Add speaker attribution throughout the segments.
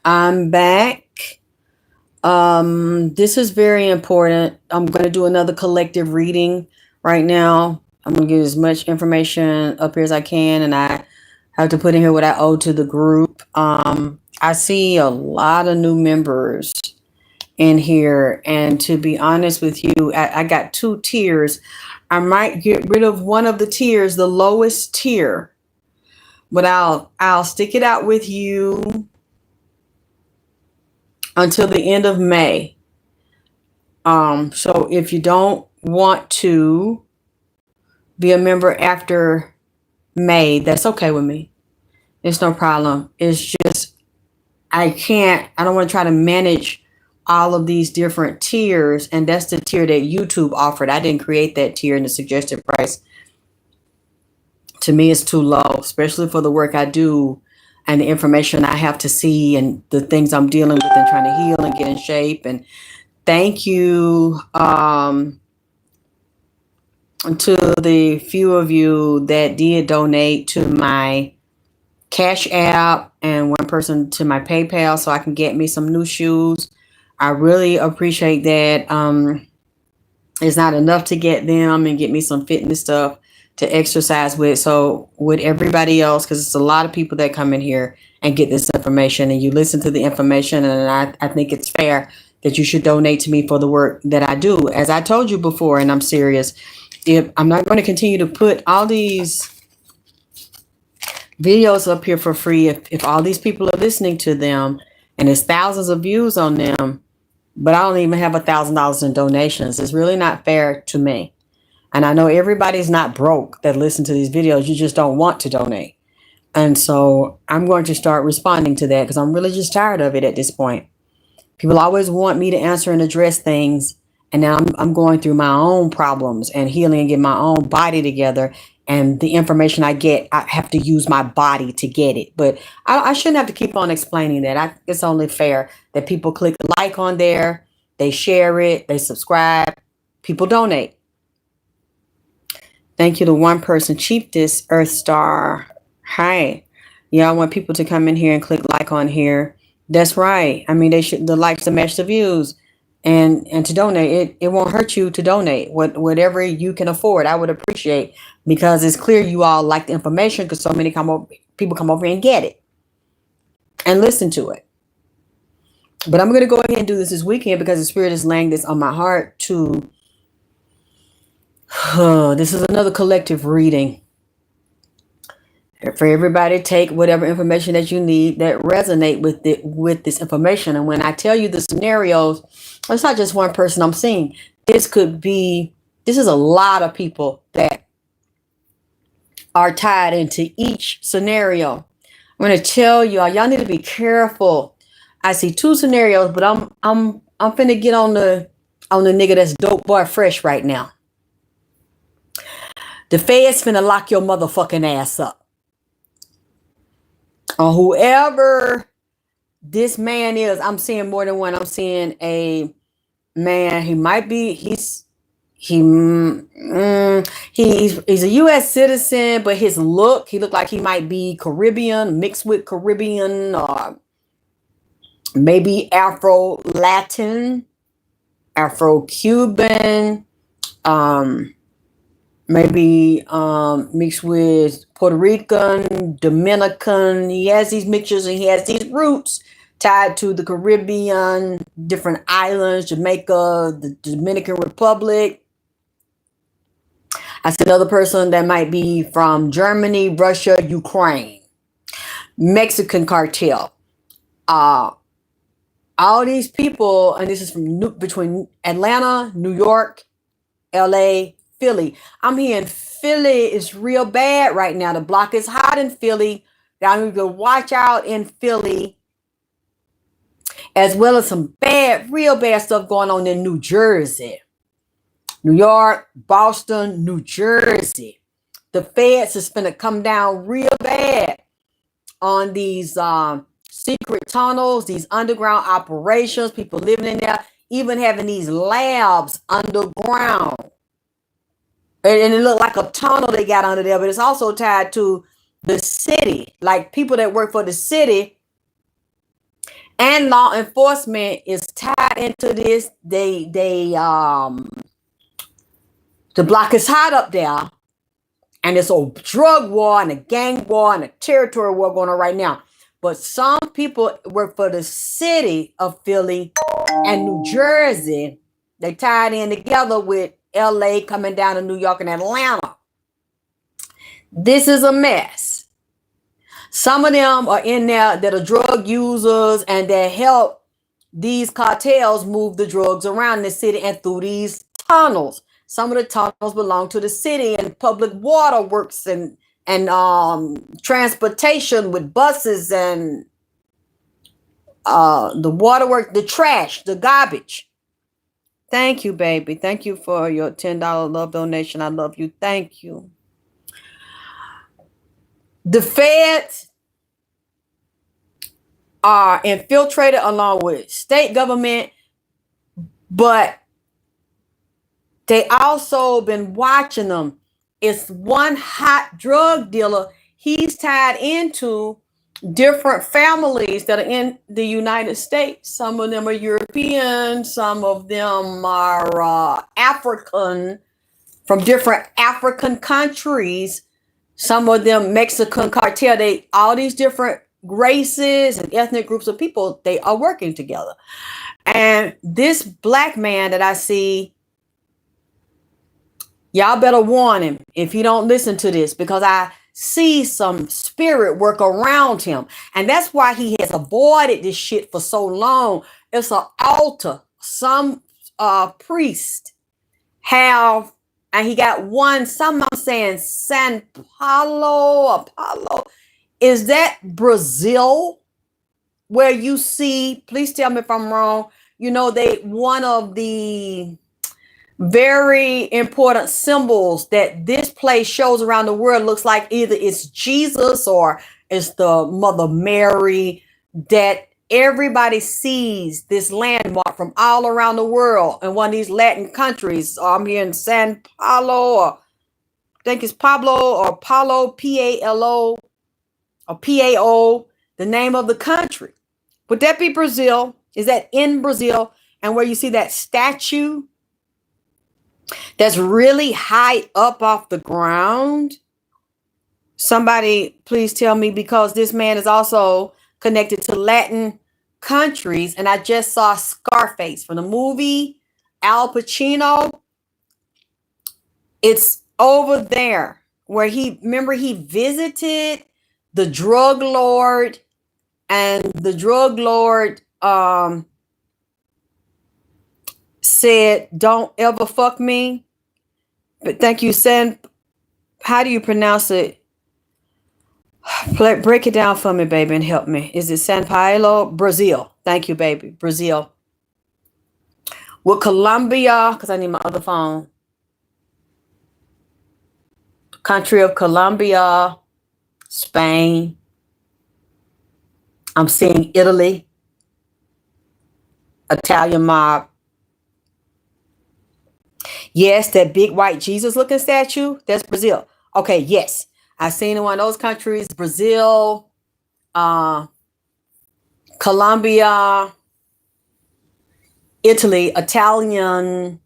Speaker 1: I'm back. This is very important. I'm going to do another collective reading right now. I'm going to get as much information up here as I can, and I have to put in here what I owe to the group. I see a lot of new members in here, and to be honest with you, I got two tiers. I might get rid of one of the tiers, the lowest tier, but I'll stick it out with you until the end of May. So if you don't want to be a member after May, that's okay with me. It's no problem. It's just I don't want to try to manage all of these different tiers, and that's the tier that YouTube offered. I didn't create that tier, and the suggested price to me is too low, especially for the work I do and the information I have to see and the things I'm dealing with and trying to heal and get in shape. And thank you to the few of you that did donate to my Cash App and one person to my PayPal so I can get me some new shoes. I really appreciate that. It's not enough to get them and get me some fitness stuff to exercise with. So with everybody else, because it's a lot of people that come in here and get this information, and you listen to the information, and I think it's fair that you should donate to me for the work that I do. As I told you before, and I'm serious, if I'm not going to continue to put all these videos up here for free, if all these people are listening to them and there's thousands of views on them, but I don't even have $1,000 in donations, it's really not fair to me. And I know everybody's not broke that listen to these videos. You just don't want to donate. And so I'm going to start responding to that because I'm really just tired of it at this point. People always want me to answer and address things. And now I'm going through my own problems and healing and get my own body together. And the information I get, I have to use my body to get it. But I shouldn't have to keep on explaining that. It's only fair that people click the like on there, they share it, they subscribe, people donate. Thank you to one person, Chiefess Earth Star. Hi. Yeah, I want people to come in here and click like on here. That's right. I mean, they should, the likes to match the views. And to donate, it won't hurt you to donate whatever you can afford. I would appreciate, because it's clear you all like the information because so many people come over and get it and listen to it. But I'm going to go ahead and do this weekend because the Spirit is laying this on my heart to. This is another collective reading. For everybody, take whatever information that you need that resonate with this information. And when I tell you the scenarios, it's not just one person I'm seeing. This is a lot of people that are tied into each scenario. I'm going to tell y'all need to be careful. I see two scenarios, but I'm finna get on the nigga that's dope boy fresh right now. The feds finna lock your motherfucking ass up. Or whoever this man is, I'm seeing more than one. I'm seeing a man. He might be. He's a U.S. citizen, but his look, he looked like he might be Caribbean, mixed with Caribbean, or maybe Afro-Latin, Afro-Cuban, maybe mixed with Puerto Rican, Dominican. He has these mixtures and he has these roots tied to the Caribbean, different islands, Jamaica, the Dominican Republic. I see another person that might be from Germany, Russia, Ukraine, Mexican cartel. All these people, and this is from between Atlanta, New York, LA, Philly. I'm hearing Philly is real bad right now. The block is hot in Philly. Y'all need to watch out in Philly. As well as some real bad stuff going on in New Jersey. New York, Boston, New Jersey. The feds is finna come down real bad on these secret tunnels, these underground operations, people living in there, even having these labs underground. And it looked like a tunnel they got under there, but it's also tied to the city, like people that work for the city and law enforcement is tied into this. The block is hot up there, and it's a drug war and a gang war and a territory war going on right now. But some people work for the city of Philly and New Jersey. They tied in together with LA coming down to New York and Atlanta. This is a mess. Some of them are in there that are drug users and that help these cartels move the drugs around the city and through these tunnels. Some of the tunnels belong to the city and public water works and transportation with buses and the waterwork, the trash, the garbage. Thank you, baby. Thank you for your $10 love donation. I love you. Thank you. The feds are infiltrated along with state government, but they also been watching them. It's one hot drug dealer. He's tied into different families that are in the United States. Some of them are European. Some of them are African, from different African countries. Some of them Mexican cartel. All these different races and ethnic groups of people, they are working together. And this black man that I see, y'all better warn him if he don't listen to this, because I see some spirit work around him. And that's why he has avoided this shit for so long. It's an altar. Some priest have, and he got one, some I'm saying San Paulo, Apollo. Is that Brazil? Where you see, please tell me if I'm wrong, you know, one of the very important symbols that this place shows around the world looks like either it's Jesus or it's the Mother Mary, that everybody sees this landmark from all around the world in one of these Latin countries. I'm here in San Paulo, or I think it's Pablo or Paulo, P-A-L-O or P-A-O, the name of the country. Would that be Brazil? Is that in Brazil? And where you see that statue that's really high up off the ground? Somebody please tell me, because this man is also connected to Latin countries. And I just saw Scarface from the movie Al Pacino. It's over there where he visited the drug lord, and the drug lord said, "Don't ever fuck me." But thank you, Sen. How do you pronounce it? Break it down for me, baby, and help me. Is it San Paulo? Brazil. Thank you, baby. Brazil. With Colombia, because I need my other phone. Country of Colombia, Spain. I'm seeing Italy, Italian mob. Yes, that big white Jesus looking statue, that's Brazil. Okay, yes. I've seen in one of those countries, Brazil, Colombia, Italy, Italian,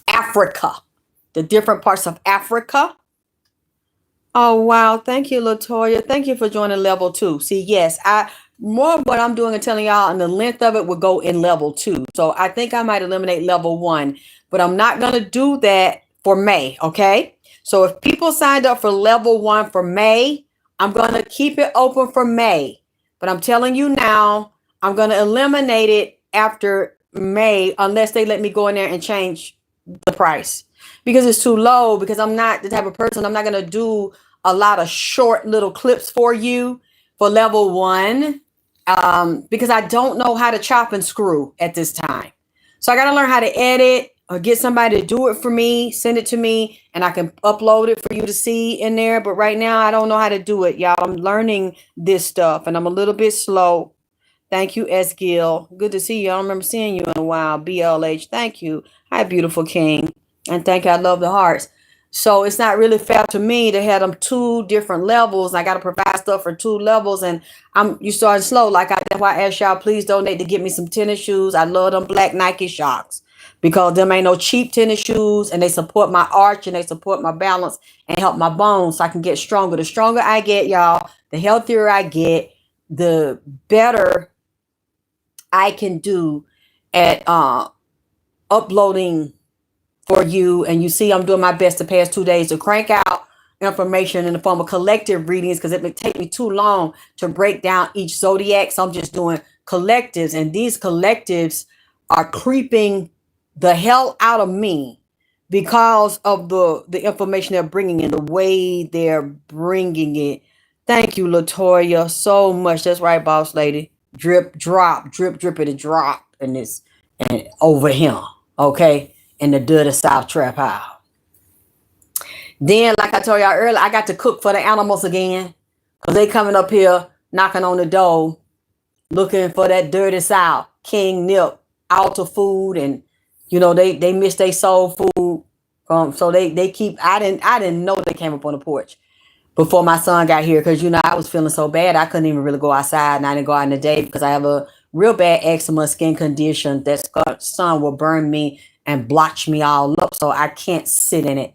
Speaker 1: Africa, the different parts of Africa. Oh, wow. Thank you, LaToya. Thank you for joining level 2. See, yes, more of what I'm doing and telling y'all, and the length of it will go in level 2. So I think I might eliminate level 1, but I'm not going to do that for May. Okay. So if people signed up for level 1 for May, I'm going to keep it open for May, but I'm telling you now, I'm going to eliminate it after May, unless they let me go in there and change the price, because it's too low, because I'm not the type of person, I'm not going to do a lot of short little clips for you for level 1. Because I don't know how to chop and screw at this time. So I got to learn how to edit or get somebody to do it for me, send it to me, and I can upload it for you to see in there. But right now, I don't know how to do it, y'all. I'm learning this stuff, and I'm a little bit slow. Thank you, S. Gill. Good to see you. I don't remember seeing you in a while. BLH, thank you. Hi, beautiful king. And thank you. I love the hearts. So it's not really fair to me to have them two different levels. I got to provide stuff for two levels, and you starting slow. That's why I asked y'all, please donate to get me some tennis shoes. I love them black Nike Shocks because them ain't no cheap tennis shoes, and they support my arch and they support my balance and help my bones so I can get stronger. The stronger I get, y'all, the healthier I get, the better I can do at uploading for you. And you see I'm doing my best the past 2 days to crank out information in the form of collective readings because it would take me too long to break down each zodiac. So I'm just doing collectives, and these collectives are creeping the hell out of me because of the information they're bringing in, the way they're bringing it. Thank you, Latoya, so much. That's right, boss lady. Drip, drop, drip, drippity, drop, and this and over here, okay, in the dirty South Trap House. Then, like I told y'all earlier, I got to cook for the animals again because they coming up here knocking on the door looking for that dirty South. King Nip, Altar Food, and they miss their soul food. So they keep. I didn't know they came up on the porch before my son got here because I was feeling so bad I couldn't even really go outside, and I didn't go out in the day because I have a real bad eczema skin condition that sun will burn me and blotch me all up, so I can't sit in it.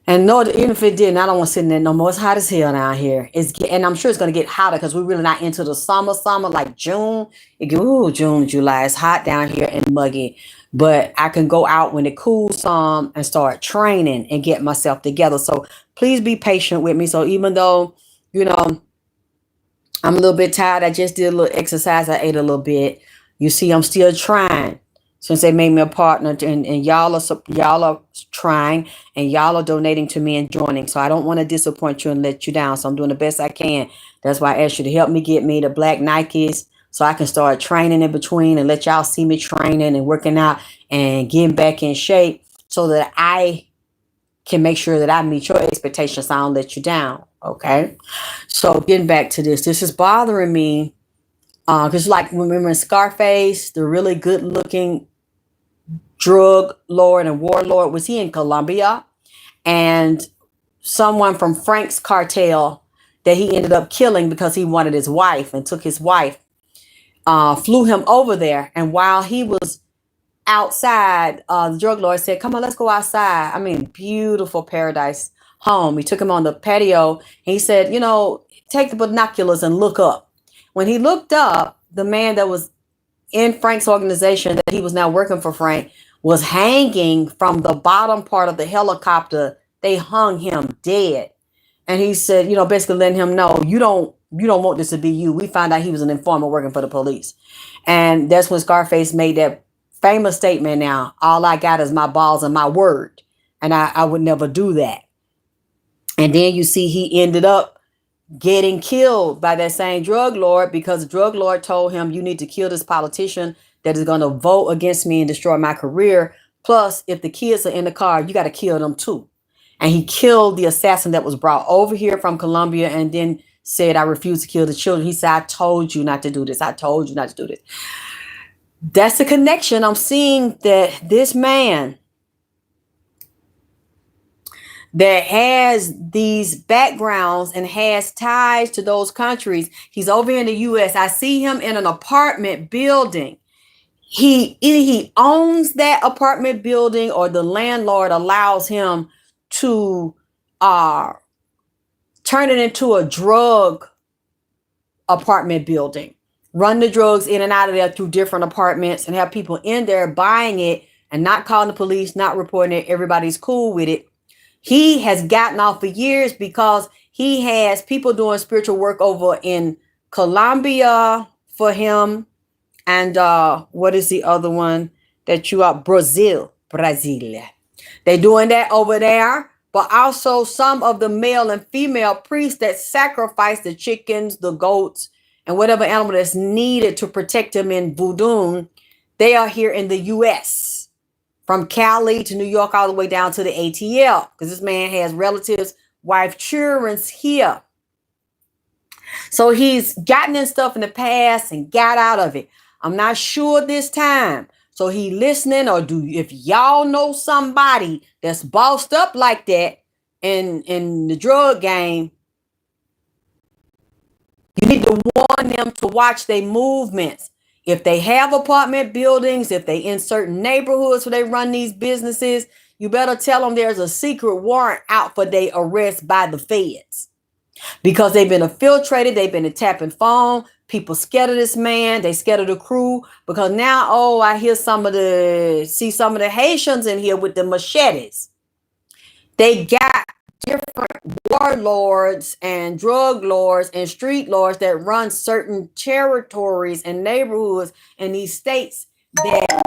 Speaker 1: And no, even if it didn't, I don't want to sit in it no more. It's hot as hell down here. And I'm sure it's going to get hotter because we're really not into the summer like June. June, July. It's hot down here and muggy. But I can go out when it cools some and start training and get myself together. So please be patient with me. So even though, I'm a little bit tired, I just did a little exercise. I ate a little bit. You see, I'm still trying. Since they made me a partner, and y'all are trying, and y'all are donating to me and joining. So I don't want to disappoint you and let you down. So I'm doing the best I can. That's why I asked you to help me get me the black Nikes so I can start training in between and let y'all see me training and working out and getting back in shape so that I can make sure that I meet your expectations. So I don't let you down. Okay. So getting back to this is bothering me. Because like remember in Scarface, the really good looking drug lord and warlord, was he in Colombia? And someone from Frank's cartel that he ended up killing because he wanted his wife and took his wife, flew him over there. And while he was outside, the drug lord said, come on, let's go outside. I mean, beautiful paradise home. He took him on the patio and he said, take the binoculars and look up. When he looked up, the man that was in Frank's organization, that he was now working for Frank, was hanging from the bottom part of the helicopter. They hung him dead. And he said, basically letting him know, you don't want this to be you. We found out he was an informant working for the police. And that's when Scarface made that famous statement, now, all I got is my balls and my word. And I would never do that. And then you see he ended up getting killed by that same drug lord because the drug lord told him, you need to kill this politician that is going to vote against me and destroy my career. Plus, if the kids are in the car, you got to kill them too. And he killed the assassin that was brought over here from Colombia and then said, I refuse to kill the children. He said, I told you not to do this. I told you not to do this. That's the connection. I'm seeing that this man that has these backgrounds and has ties to those countries. He's over in the U.S. I see him in an apartment building. He owns that apartment building, or the landlord allows him to turn it into a drug apartment building, run the drugs in and out of there through different apartments, and have people in there buying it and not calling the police, not reporting it. Everybody's cool with it. He has gotten off for years because he has people doing spiritual work over in Colombia for him. And what is the other one that you are? Brazil. They're doing that over there. But also some of the male and female priests that sacrifice the chickens, the goats, and whatever animal that's needed to protect them in voodoo, they are here in the U.S. From Cali to New York, all the way down to the ATL, because this man has relatives, wife, children here. So he's gotten in stuff in the past and got out of it. I'm not sure this time, So he listening, or if y'all know somebody that's bossed up like that in the drug game, you need to warn them to watch their movements. If they have apartment buildings, if they in certain neighborhoods where they run these businesses, you better tell them there's a secret warrant out for their arrest by the feds. Because they've been infiltrated, they've been tapping phone. People scared of this man, they scared of the crew. Because now, oh, I hear see some of the Haitians in here with the machetes. They got different warlords and drug lords and street lords that run certain territories and neighborhoods in these states that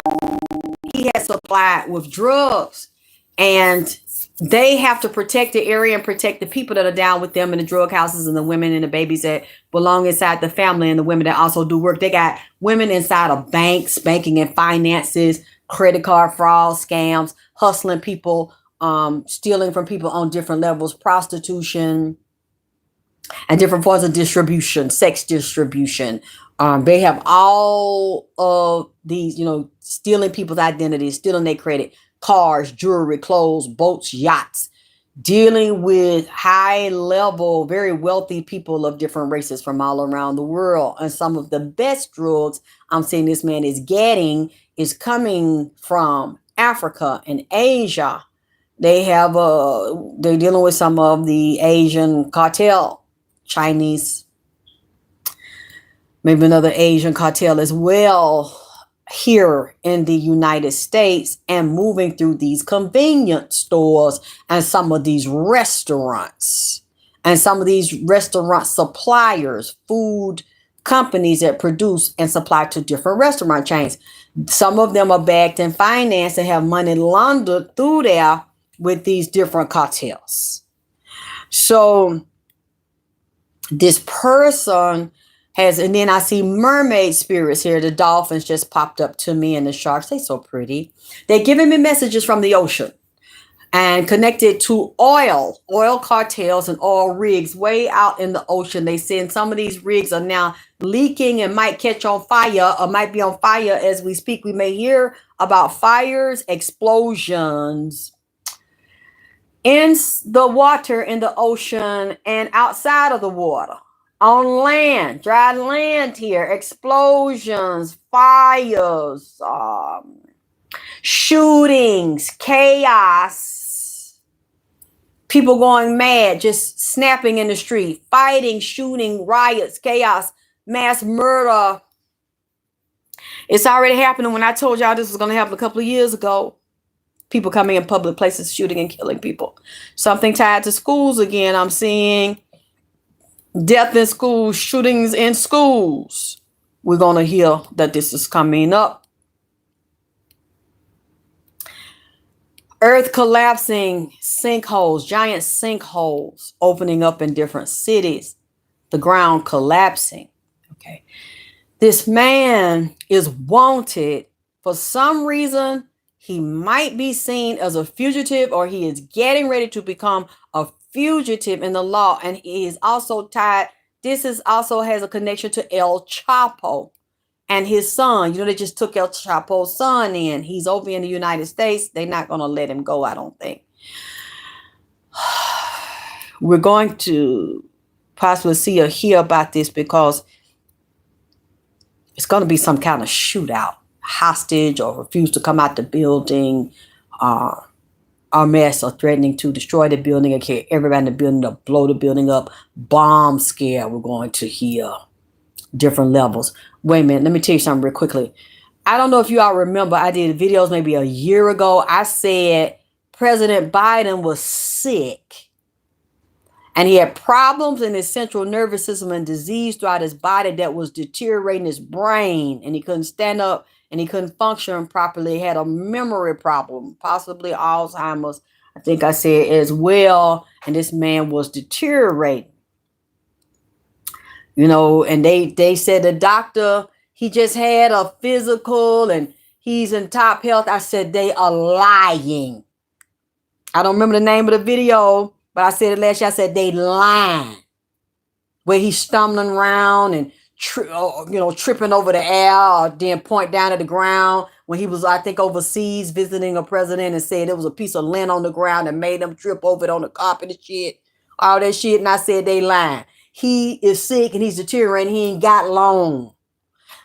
Speaker 1: he has supplied with drugs. And they have to protect the area and protect the people that are down with them in the drug houses, and the women and the babies that belong inside the family, and the women that also do work. They got women inside of banks, banking and finances, credit card fraud, scams, hustling people, stealing from people on different levels, prostitution, and different forms of distribution, sex distribution. They have all of these, stealing people's identities, stealing their credit, cars, jewelry, clothes, boats, yachts, dealing with high level, very wealthy people of different races from all around the world. And some of the best drugs I'm seeing this man is getting is coming from Africa and Asia. They're dealing with some of the Asian cartel, Chinese, maybe another Asian cartel as well, here in the United States, and moving through these convenience stores and some of these restaurants and some of these restaurant suppliers, food companies that produce and supply to different restaurant chains. Some of them are backed and financed and have money laundered through there with these different cartels. So this person has, and then I see mermaid spirits here. The dolphins just popped up to me, and the sharks, they so pretty. They're giving me messages from the ocean and connected to oil cartels and oil rigs way out in the ocean. They saying some of these rigs are now leaking and might catch on fire, or might be on fire as we speak. We may hear about fires, explosions in the water, in the ocean, and outside of the water. On land, dry land here, explosions, fires, shootings, chaos, people going mad, just snapping in the street, fighting, shooting, riots, chaos, mass murder. It's already happening. When I told y'all this was going to happen a couple of years ago, people coming in public places, shooting and killing people. Something tied to schools again. I'm seeing death in schools, shootings in schools. We're going to hear that this is coming up. Earth collapsing, sinkholes, giant sinkholes opening up in different cities. The ground collapsing. Okay. This man is wanted for some reason. He might be seen as a fugitive, or he is getting ready to become a fugitive in the law. And he is also tied. This is also has a connection to El Chapo and his son. They just took El Chapo's son in. He's over in the United States. They're not going to let him go, I don't think. We're going to possibly see or hear about this, because it's going to be some kind of shootout, hostage, or refuse to come out the building, arrest or threatening to destroy the building or kill everybody in the building, to blow the building up, bomb scare. We're going to hear different levels. Wait a minute, let me tell you something real quickly. I don't know if you all remember, I did videos maybe a year ago. I said President Biden was sick, and he had problems in his central nervous system and disease throughout his body that was deteriorating his brain, and he couldn't stand up and he couldn't function properly. He had a memory problem, possibly Alzheimer's, I think I said as well. And this man was deteriorating. And they said the doctor, he just had a physical and he's in top health. I said, they are lying. I don't remember the name of the video, but I said it last year. I said, they lying. Where he's stumbling around and tripping over the air, or then point down at the ground, when he was, I think, overseas visiting a president and said there was a piece of lint on the ground and made him trip over it on the carpet and shit. All that shit. And I said they lying. He is sick and he's deteriorating. He ain't got long.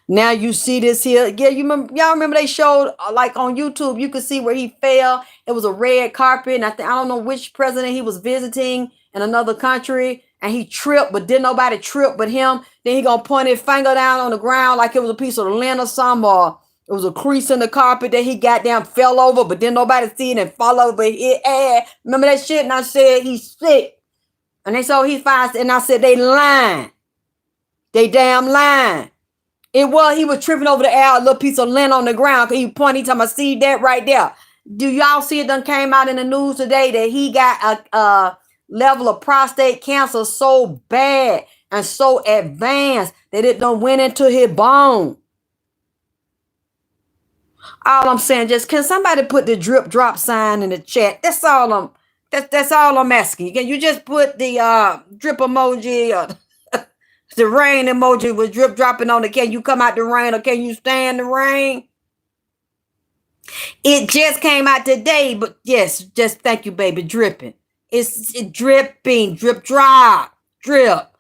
Speaker 1: Now you see this here. Yeah, y'all remember they showed like on YouTube, you could see where he fell. It was a red carpet. And I don't know which president he was visiting in another country. And he tripped, but didn't nobody trip but him. Then he gonna point his finger down on the ground like it was a piece of lint or something, or it was a crease in the carpet that he got down, fell over, but then nobody see it and fall over his ass. Remember that shit? And I said he's sick. And they said he's fine. And I said they lying. They damn lying. He was tripping over the air, a little piece of lint on the ground. Cause he pointed, talking about, see that right there. Do y'all see it done came out in the news today that he got a level of prostate cancer so bad and so advanced that it done went into his bone. All I'm saying, just can somebody put the drip drop sign in the chat? That's all I'm asking. Can you just put the drip emoji or the rain emoji with drip dropping on it? Can you come out the rain or can you stand the rain? It just came out today, but yes, just thank you, baby. Dripping. It's dripping. Drip drop. Drip.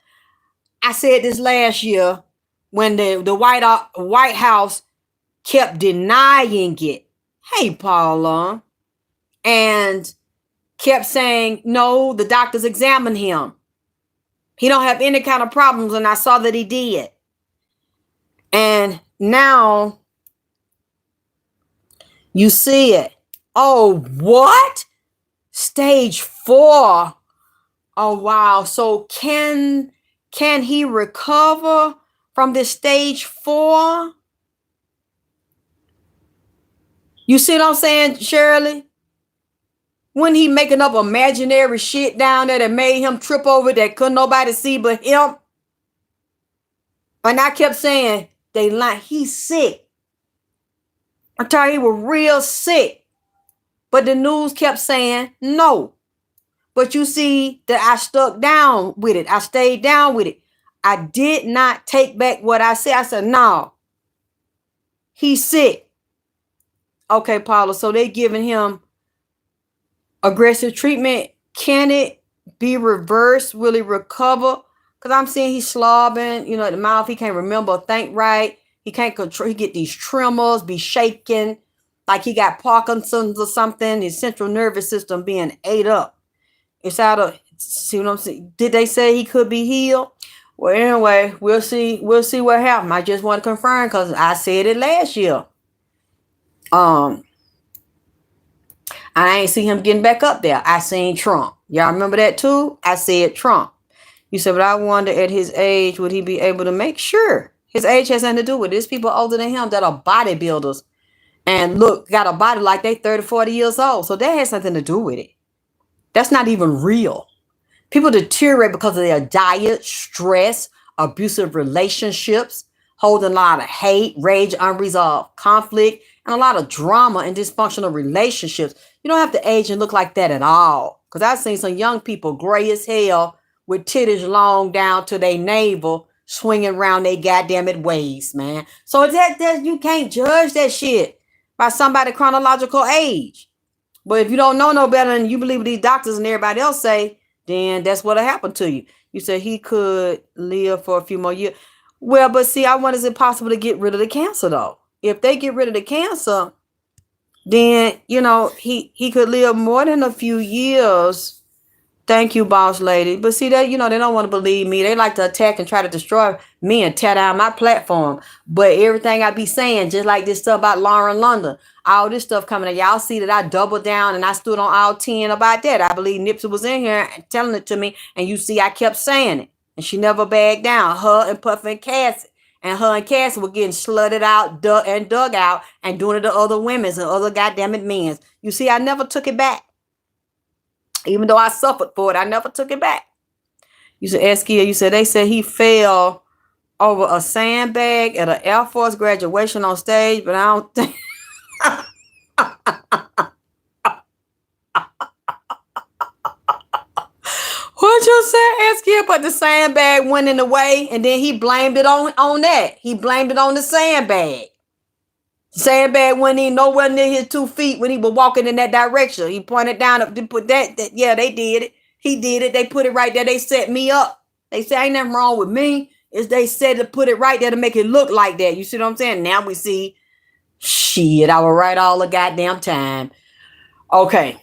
Speaker 1: I said this last year when the White House kept denying it. Hey, Paula. And kept saying, no, the doctors examined him. He don't have any kind of problems, and I saw that he did. And now you see it. Oh, what? Stage 4. Oh, wow. So can he recover from this stage 4? You see what I'm saying, Shirley? When he making up imaginary shit down there that made him trip over that couldn't nobody see but him. And I kept saying, they lie. He's sick. I tell you, he was real sick. But the news kept saying no. But you see that I stuck down with it. I stayed down with it. I did not take back what I said. I said, no, he's sick. Okay, Paula, so they giving him aggressive treatment. Can it be reversed? Will he recover? Because I'm seeing he's slobbing, at the mouth. He can't remember, think right. He can't control. He get these tremors, be shaking, like he got Parkinson's or something. His central nervous system being ate up. It's out of, see what I'm saying? Did they say he could be healed? Well, anyway, we'll see. We'll see what happens. I just want to confirm because I said it last year. I ain't see him getting back up there. I seen Trump. Y'all remember that too? I said Trump. You said, but I wonder at his age, would he be able to make sure? His age has nothing to do with it. There's people older than him that are bodybuilders and got a body like they 30, 40 years old. So that has nothing to do with it. That's not even real. People deteriorate because of their diet, stress, abusive relationships, holding a lot of hate, rage, unresolved conflict, and a lot of drama and dysfunctional relationships. You don't have to age and look like that at all. Because I've seen some young people gray as hell with titties long down to their navel, swinging around their goddamn it waist, man. So that you can't judge that shit by somebody's chronological age. But if you don't know no better and you believe what these doctors and everybody else say, then that's what'll happen to you. You said he could live for a few more years. Well, but see, I wonder, is it possible to get rid of the cancer though? If they get rid of the cancer, then, he could live more than a few years. Thank you, boss lady. But see that, they don't want to believe me. They like to attack and try to destroy me and tear down my platform. But everything I be saying, just like this stuff about Lauren London, all this stuff coming. Y'all see that I doubled down and I stood on all 10 about that. I believe Nipsey was in here telling it to me. And you see, I kept saying it. And she never bagged down. Her and Puffy and Cassie. And her and Cassie were getting slutted out and dug out and doing it to other women's and other goddamn it men's. You see, I never took it back. Even though I suffered for it, I never took it back. You said, Eskia, you said they said he fell over a sandbag at an Air Force graduation on stage, but I don't think. What you said, Eskia? But the sandbag went in the way, and then he blamed it on that. He blamed it on the sandbag. Sandbag wasn't even nowhere near his 2 feet when he was walking in that direction. He pointed down up to put that. Yeah, they did it. He did it. They put it right there. They set me up. They said ain't nothing wrong with me. Is they said to put it right there to make it look like that. You see what I'm saying? Now we see shit. I was right all the goddamn time. Okay.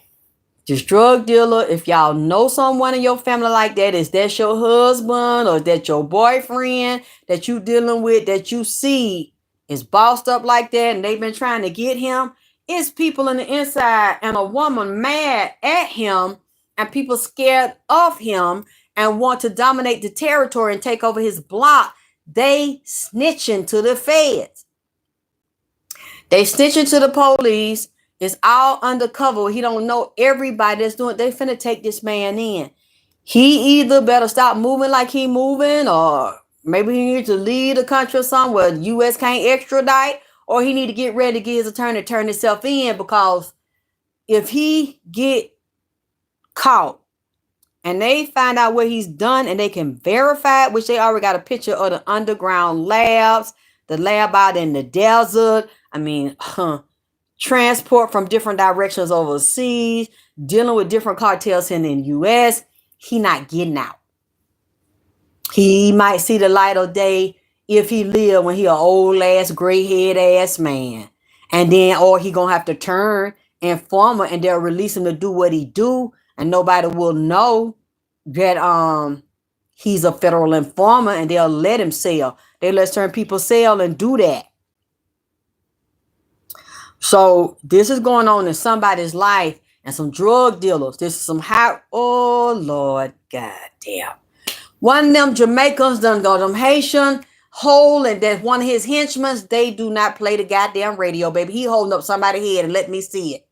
Speaker 1: This drug dealer, if y'all know someone in your family like that, is that your husband or that your boyfriend that you dealing with that you see is bossed up like that and they've been trying to get him? It's people in the inside and a woman mad at him and people scared of him and want to dominate the territory and take over his block. They snitching to the feds. They snitching to the police. It's all undercover. He don't know everybody that's doing it. They finna take this man in. He either better stop moving like he moving, or maybe he needs to leave the country or somewhere the U.S. can't extradite, or he need to get ready to get his attorney to turn himself in, because if he get caught and they find out what he's done and they can verify it, which they already got a picture of the underground labs, the lab out in the desert. I mean, transport from different directions overseas, dealing with different cartels in the U.S. He not getting out. He might see the light of day if he live when he an old ass, gray head ass man. And then, or he gonna have to turn informer and they'll release him to do what he do. And nobody will know that he's a federal informer and they'll let him sell. They let certain people sell and do that. So this is going on in somebody's life and some drug dealers. This is some high, oh Lord, goddamn. One of them Jamaicans done got them Haitian hole, and that one of his henchmen, they do not play the goddamn radio, baby. He holding up somebody's head and let me see it.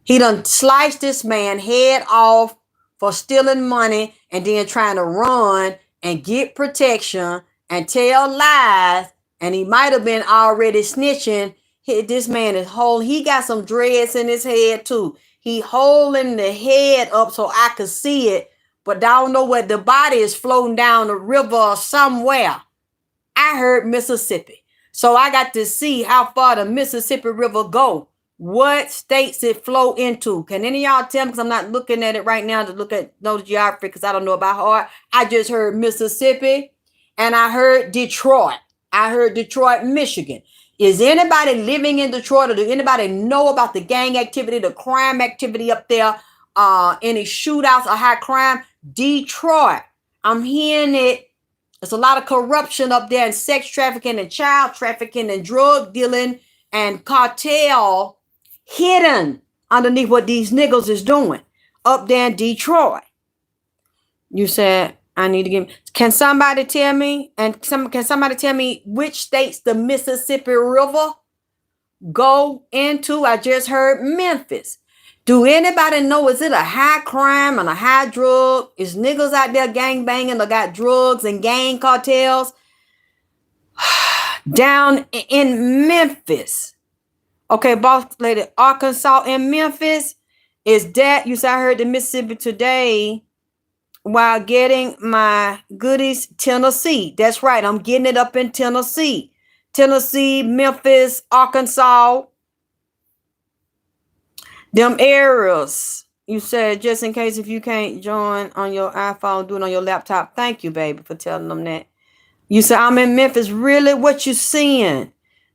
Speaker 1: He done sliced this man head off for stealing money and then trying to run and get protection and tell lies. And he might have been already snitching. This man is whole. He got some dreads in his head too. He holding the head up so I could see it, but I don't know where the body is floating down the river somewhere. I heard Mississippi. So I got to see how far the Mississippi River go. What states it flow into. Can any of y'all tell me? Because I'm not looking at it right now to know the geography, because I don't know about heart. I just heard Mississippi and I heard Detroit. I heard Detroit, Michigan. Is anybody living in Detroit, or do anybody know about the gang activity, the crime activity up there? Any shootouts or high crime? Detroit. I'm hearing it. There's a lot of corruption up there, and sex trafficking and child trafficking and drug dealing and cartel hidden underneath what these niggas is doing up there in Detroit. You said, I need to give. Can somebody tell me? And can somebody tell me which states the Mississippi River go into? I just heard Memphis. Do anybody know? Is it a high crime and a high drug? Is niggas out there gang banging or got drugs and gang cartels down in Memphis? Okay, boss lady, Arkansas and Memphis. Is that, you said I heard the Mississippi today while getting my goodies, Tennessee. That's right. I'm getting it up in Tennessee. Tennessee, Memphis, Arkansas. Them areas. You said, just in case if you can't join on your iPhone, do it on your laptop. Thank you, baby, for telling them that. You said, I'm in Memphis. Really? What you seeing,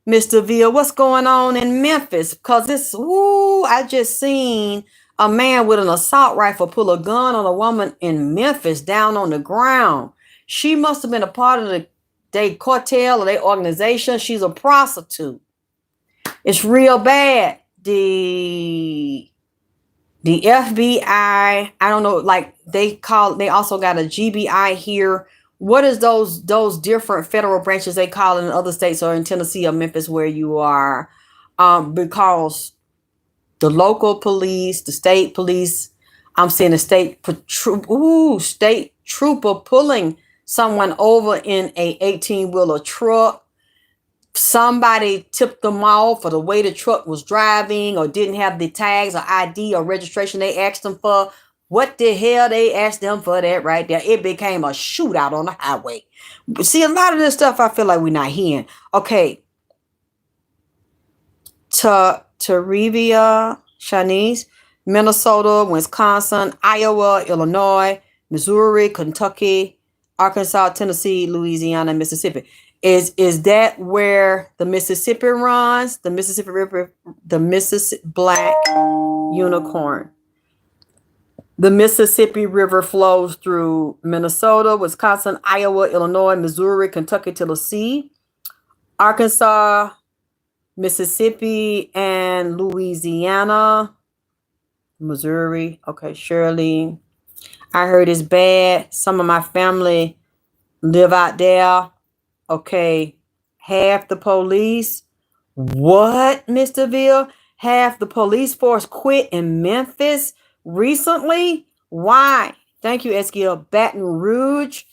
Speaker 1: Mr. Ville? What's going on in Memphis? Because it's, I just seen a man with an assault rifle pull a gun on a woman in Memphis down on the ground. She must have been a part of their cartel or their organization. She's a prostitute. It's real bad. The FBI, I don't know, like they also got a GBI here. What is those different federal branches they call it in other states or in Tennessee or Memphis where you are? Because the local police, the state police, I'm seeing a state trooper pulling someone over in a 18-wheeler truck. Somebody tipped them off for the way the truck was driving or didn't have the tags or ID or registration they asked them for. What the hell they asked them for that right there? It became a shootout on the highway. See, a lot of this stuff I feel like we're not hearing. Okay. Tarivia, Shanice, Minnesota, Wisconsin, Iowa, Illinois, Missouri, Kentucky, Arkansas, Tennessee, Louisiana, Mississippi. Is that where the Mississippi runs? The Mississippi River, the Mississippi Black Unicorn. The Mississippi River flows through Minnesota, Wisconsin, Iowa, Illinois, Missouri, Kentucky, Tennessee, Arkansas, Mississippi, and Louisiana. Missouri. Okay, Shirley. I heard it's bad. Some of my family live out there. Okay, half the police. What, Mr. Ville? Half the police force quit in Memphis recently? Why? Thank you, Eskiel. Baton Rouge.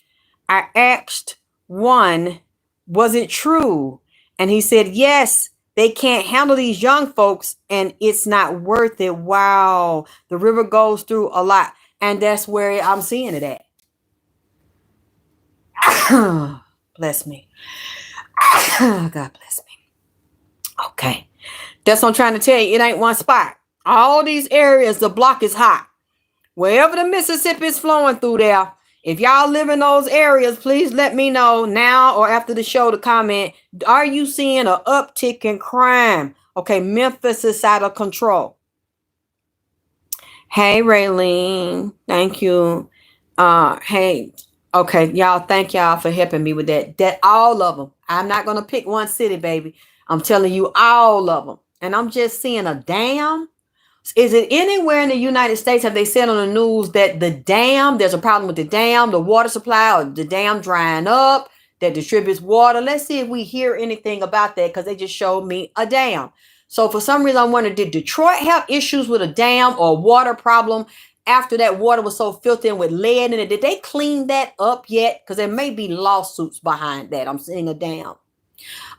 Speaker 1: I asked one, was it true? And he said, yes, they can't handle these young folks and it's not worth it. Wow. The river goes through a lot. And that's where I'm seeing it at. Bless me. God bless me. Okay. That's what I'm trying to tell you. It ain't one spot. All these areas, the block is hot. Wherever the Mississippi is flowing through there, if y'all live in those areas, please let me know now or after the show to comment. Are you seeing an uptick in crime? Okay, Memphis is out of control. Hey, Raylene. Thank you. Hey. Okay, y'all, thank y'all for helping me with that. That all of them. I'm not going to pick one city, baby. I'm telling you all of them. And I'm just seeing a dam. Is it anywhere in the United States have they said on the news that the dam, there's a problem with the dam, the water supply, or the dam drying up that distributes water? Let's see if we hear anything about that because they just showed me a dam. So for some reason, I wonder, did Detroit have issues with a dam or a water problem after that water was so filthy and with lead in it? Did they clean that up yet? Because there may be lawsuits behind that. I'm seeing a dam.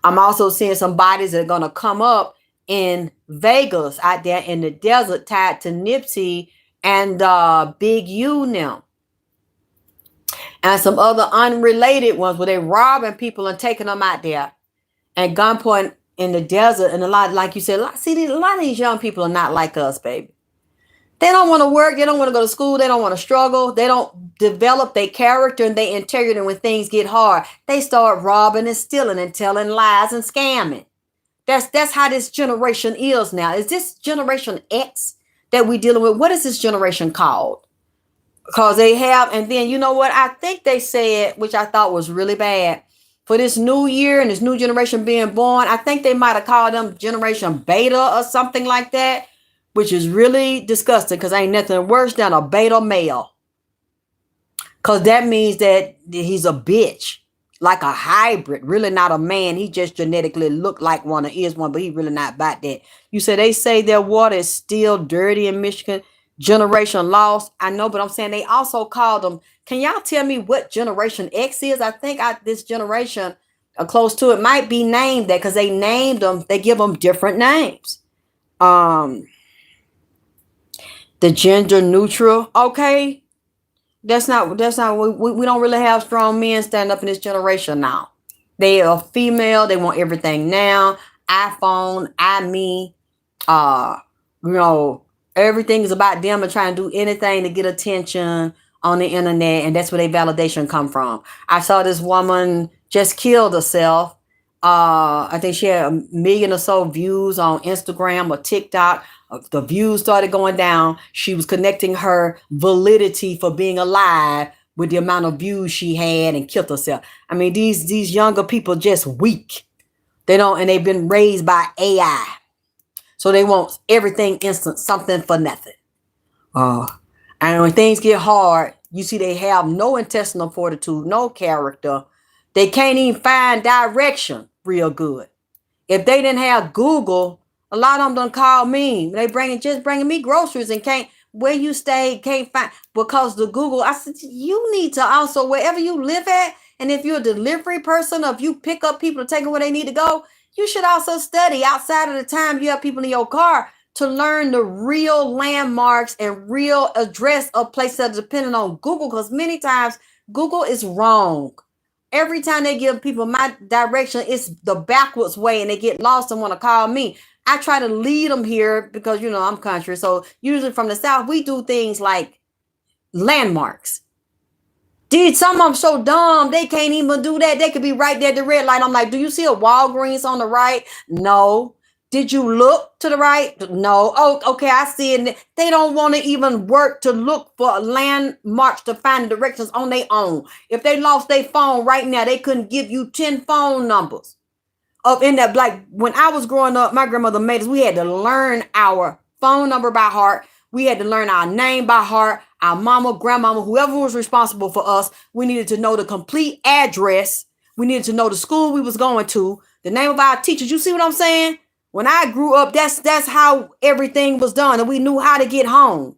Speaker 1: I'm also seeing some bodies that are going to come up in Vegas out there in the desert tied to Nipsey and Big U now. And some other unrelated ones where they're robbing people and taking them out there at gunpoint in the desert. And a lot, like you said, a lot of these young people are not like us, baby. They don't want to work. They don't want to go to school. They don't want to struggle. They don't develop their character and their integrity. And when things get hard, they start robbing and stealing and telling lies and scamming. That's how this generation is now. Is this Generation X that we're dealing with? What is this generation called? Because they have, and then you know what? I think they said, which I thought was really bad, for this new year and this new generation being born, I think they might have called them Generation Beta or something like that, which is really disgusting because ain't nothing worse than a beta male. Because that means that he's a bitch. Like a hybrid, really not a man. He just genetically looked like one or is one, but he really not about that. You said they say their water is still dirty in Michigan. Generation lost. I know, but I'm saying they also called them. Can y'all tell me what Generation X is? I think this generation close to it might be named that because they named them. They give them different names. The gender neutral. Okay. That's not, we don't really have strong men stand up in this generation now. They are female. They want everything now. iPhone, me, everything is about them and trying to do anything to get attention on the internet. And that's where their validation come from. I saw this woman just killed herself. I think she had 1 million or so views on Instagram or TikTok. The views started going down. She was connecting her validity for being alive with the amount of views she had and killed herself. I mean, these younger people just weak. They don't, and they've been raised by AI. So they want everything instant, something for nothing. And when things get hard, you see they have no intestinal fortitude, no character. They can't even find direction real good. If they didn't have Google, a lot of them done call me. They just bringing me groceries and can't, where you stay, can't find, because the Google, I said, you need to also, wherever you live at, and if you're a delivery person, or if you pick up people to take them where they need to go, you should also study outside of the time you have people in your car to learn the real landmarks and real address of places that are depending on Google, because many times Google is wrong. Every time they give people my direction, it's the backwards way and they get lost and want to call me. I try to lead them here because, I'm country. So usually from the South, we do things like landmarks. Dude, some of them so dumb, they can't even do that. They could be right there at the red light. I'm like, do you see a Walgreens on the right? No. Did you look to the right? No. Oh, okay, I see it. They don't want to even work to look for landmarks to find directions on their own. If they lost their phone right now, they couldn't give you 10 phone numbers. Up in that, like when I was growing up, my grandmother made us, we had to learn our phone number by heart. We had to learn our name by heart. Our mama, grandmama, whoever was responsible for us, we needed to know the complete address. We needed to know the school we was going to, the name of our teachers. You see what I'm saying? When I grew up, that's how everything was done, and we knew how to get home.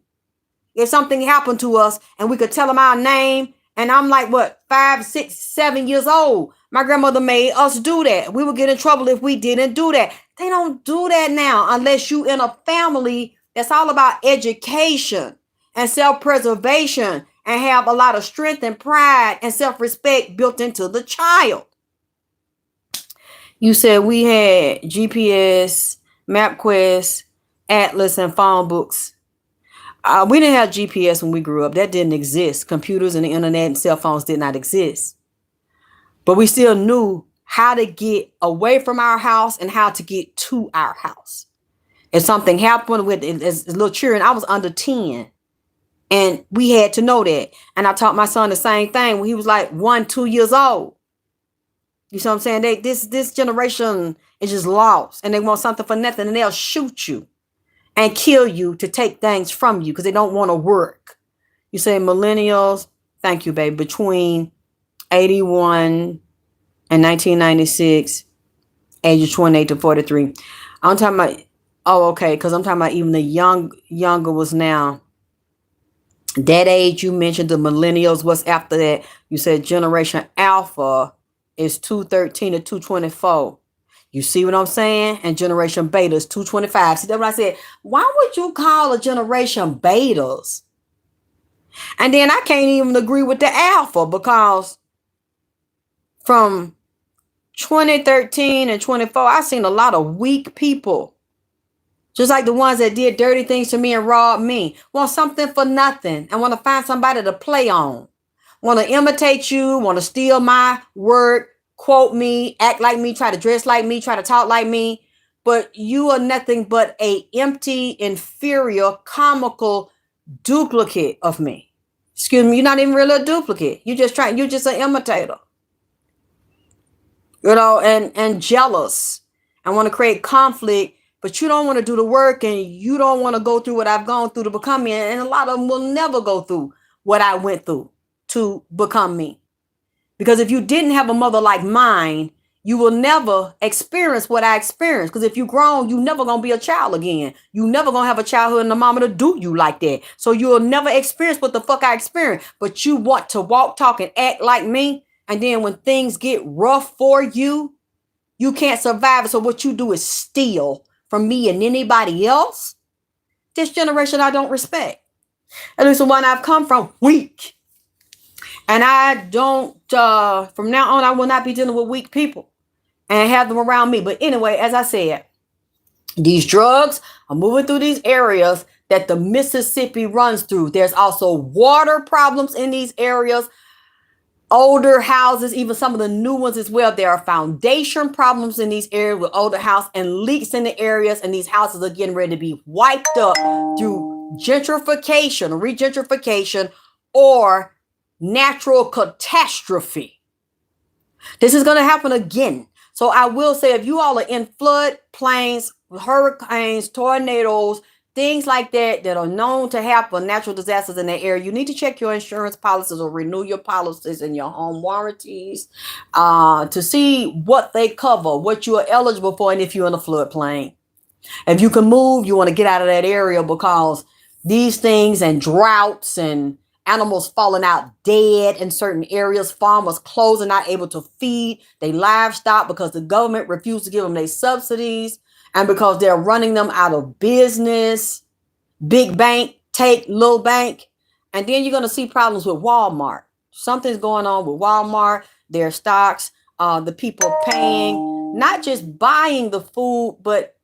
Speaker 1: If something happened to us and we could tell them our name, and I'm like, what, 5, 6, 7 years old. My grandmother made us do that. We would get in trouble if we didn't do that. They don't do that now unless you in a family that's all about education and self-preservation and have a lot of strength and pride and self-respect built into the child. You said we had GPS, MapQuest, Atlas, and phone books. We didn't have GPS when we grew up. That didn't exist. Computers and the internet and cell phones did not exist. But we still knew how to get away from our house and how to get to our house. If something happened with as little children, I was under 10. And we had to know that. And I taught my son the same thing when he was like 1, 2 years old. You see what I'm saying? This generation is just lost. And they want something for nothing. And they'll shoot you and kill you to take things from you because they don't want to work. You say millennials, thank you, babe, between 81 and 1996, ages 28 to 43. I'm talking about, okay, because I'm talking about even the younger was now. That age you mentioned, the millennials, what's after that? You said Generation Alpha is 213 to 224. You see what I'm saying? And Generation Beta is 225. See, that's what I said. Why would you call a Generation Betas? And then I can't even agree with the Alpha because from 2013 and 24, I've seen a lot of weak people. Just like the ones that did dirty things to me and robbed me. Want something for nothing and want to find somebody to play on. Want to imitate you, want to steal my work, quote me, act like me, try to dress like me, try to talk like me. But you are nothing but a empty, inferior, comical duplicate of me. Excuse me, you're not even really a duplicate. You're just an imitator. And jealous and want to create conflict, but you don't want to do the work and you don't want to go through what I've gone through to become me. And a lot of them will never go through what I went through to become me. Because if you didn't have a mother like mine, you will never experience what I experienced. Because if you grown, you never going to be a child again. You never going to have a childhood and a mama to do you like that. So you'll never experience what the fuck I experienced. But you want to walk, talk, and act like me. And then when things get rough for you, you can't survive it. So what you do is steal from me and anybody else. This generation I don't respect. At least the one I've come from, weak. And I don't, from now on, I will not be dealing with weak people and have them around me. But anyway, as I said, these drugs are moving through these areas that the Mississippi runs through. There's also water problems in these areas. Older houses, even some of the new ones as well. There are foundation problems in these areas with older houses and leaks in the areas. And these houses are getting ready to be wiped up through gentrification, regentrification, or natural catastrophe. This is going to happen again. So I will say, if you all are in flood plains, hurricanes, tornadoes, things like that are known to happen, natural disasters in that area, you need to check your insurance policies or renew your policies and your home warranties to see what they cover, what you are eligible for, and if you're in a floodplain. If you can move, you want to get out of that area because these things and droughts and animals falling out dead in certain areas, farmers closing, not able to feed their livestock because the government refused to give them their subsidies and because they're running them out of business. Big bank, take little bank. And then you're going to see problems with Walmart. Something's going on with Walmart. their stocks, the people paying, not just buying the food, but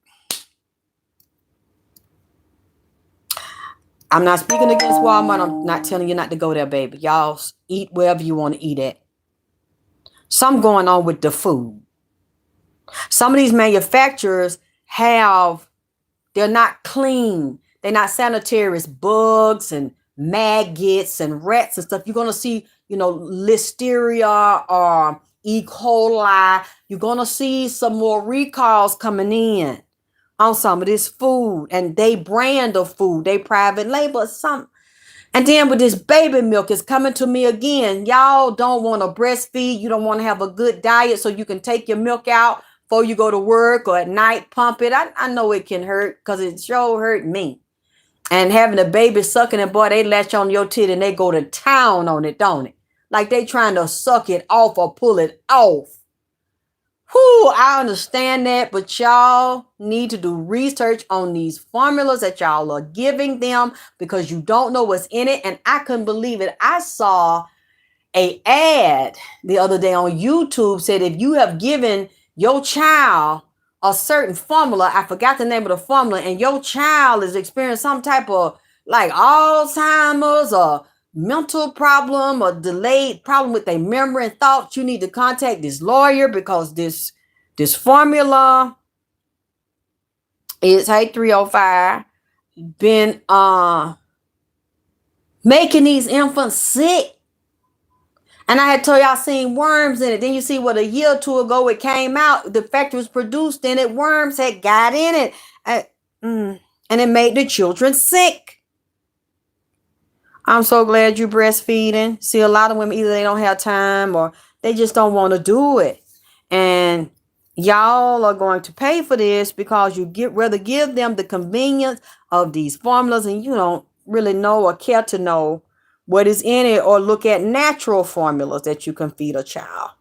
Speaker 1: I'm not speaking against Walmart. I'm not telling you not to go there, baby. Y'all eat wherever you want to eat at. Something going on with the food. Some of these manufacturers they're not clean. They're not sanitary. It's bugs and maggots and rats and stuff. You're going to see, listeria or E. coli. You're going to see some more recalls coming in on some of this food, and they brand of food, they private label some. And then with this baby milk, it's coming to me again. Y'all don't want to breastfeed. You don't want to have a good diet so you can take your milk out before you go to work or at night, pump it. I know it can hurt because it sure hurt me. And having a baby sucking it, boy, they latch on your titty and they go to town on it, don't it? Like they trying to suck it off or pull it off. Whew, I understand that, but y'all need to do research on these formulas that y'all are giving them because you don't know what's in it. And I couldn't believe it. I saw an ad the other day on YouTube said if you have given your child a certain formula, I forgot the name of the formula, and your child is experiencing some type of like Alzheimer's or mental problem or delayed problem with their memory and thoughts, you need to contact this lawyer because this formula is 305 been making these infants sick. And I had told y'all seen worms in it. Then you see what a year or two ago it came out. The factory was produced in it. Worms had got in it. And it made the children sick. I'm so glad you're breastfeeding. See, a lot of women, either they don't have time or they just don't want to do it. And y'all are going to pay for this because you rather give them the convenience of these formulas and you don't really know or care to know what is in it or look at natural formulas that you can feed a child.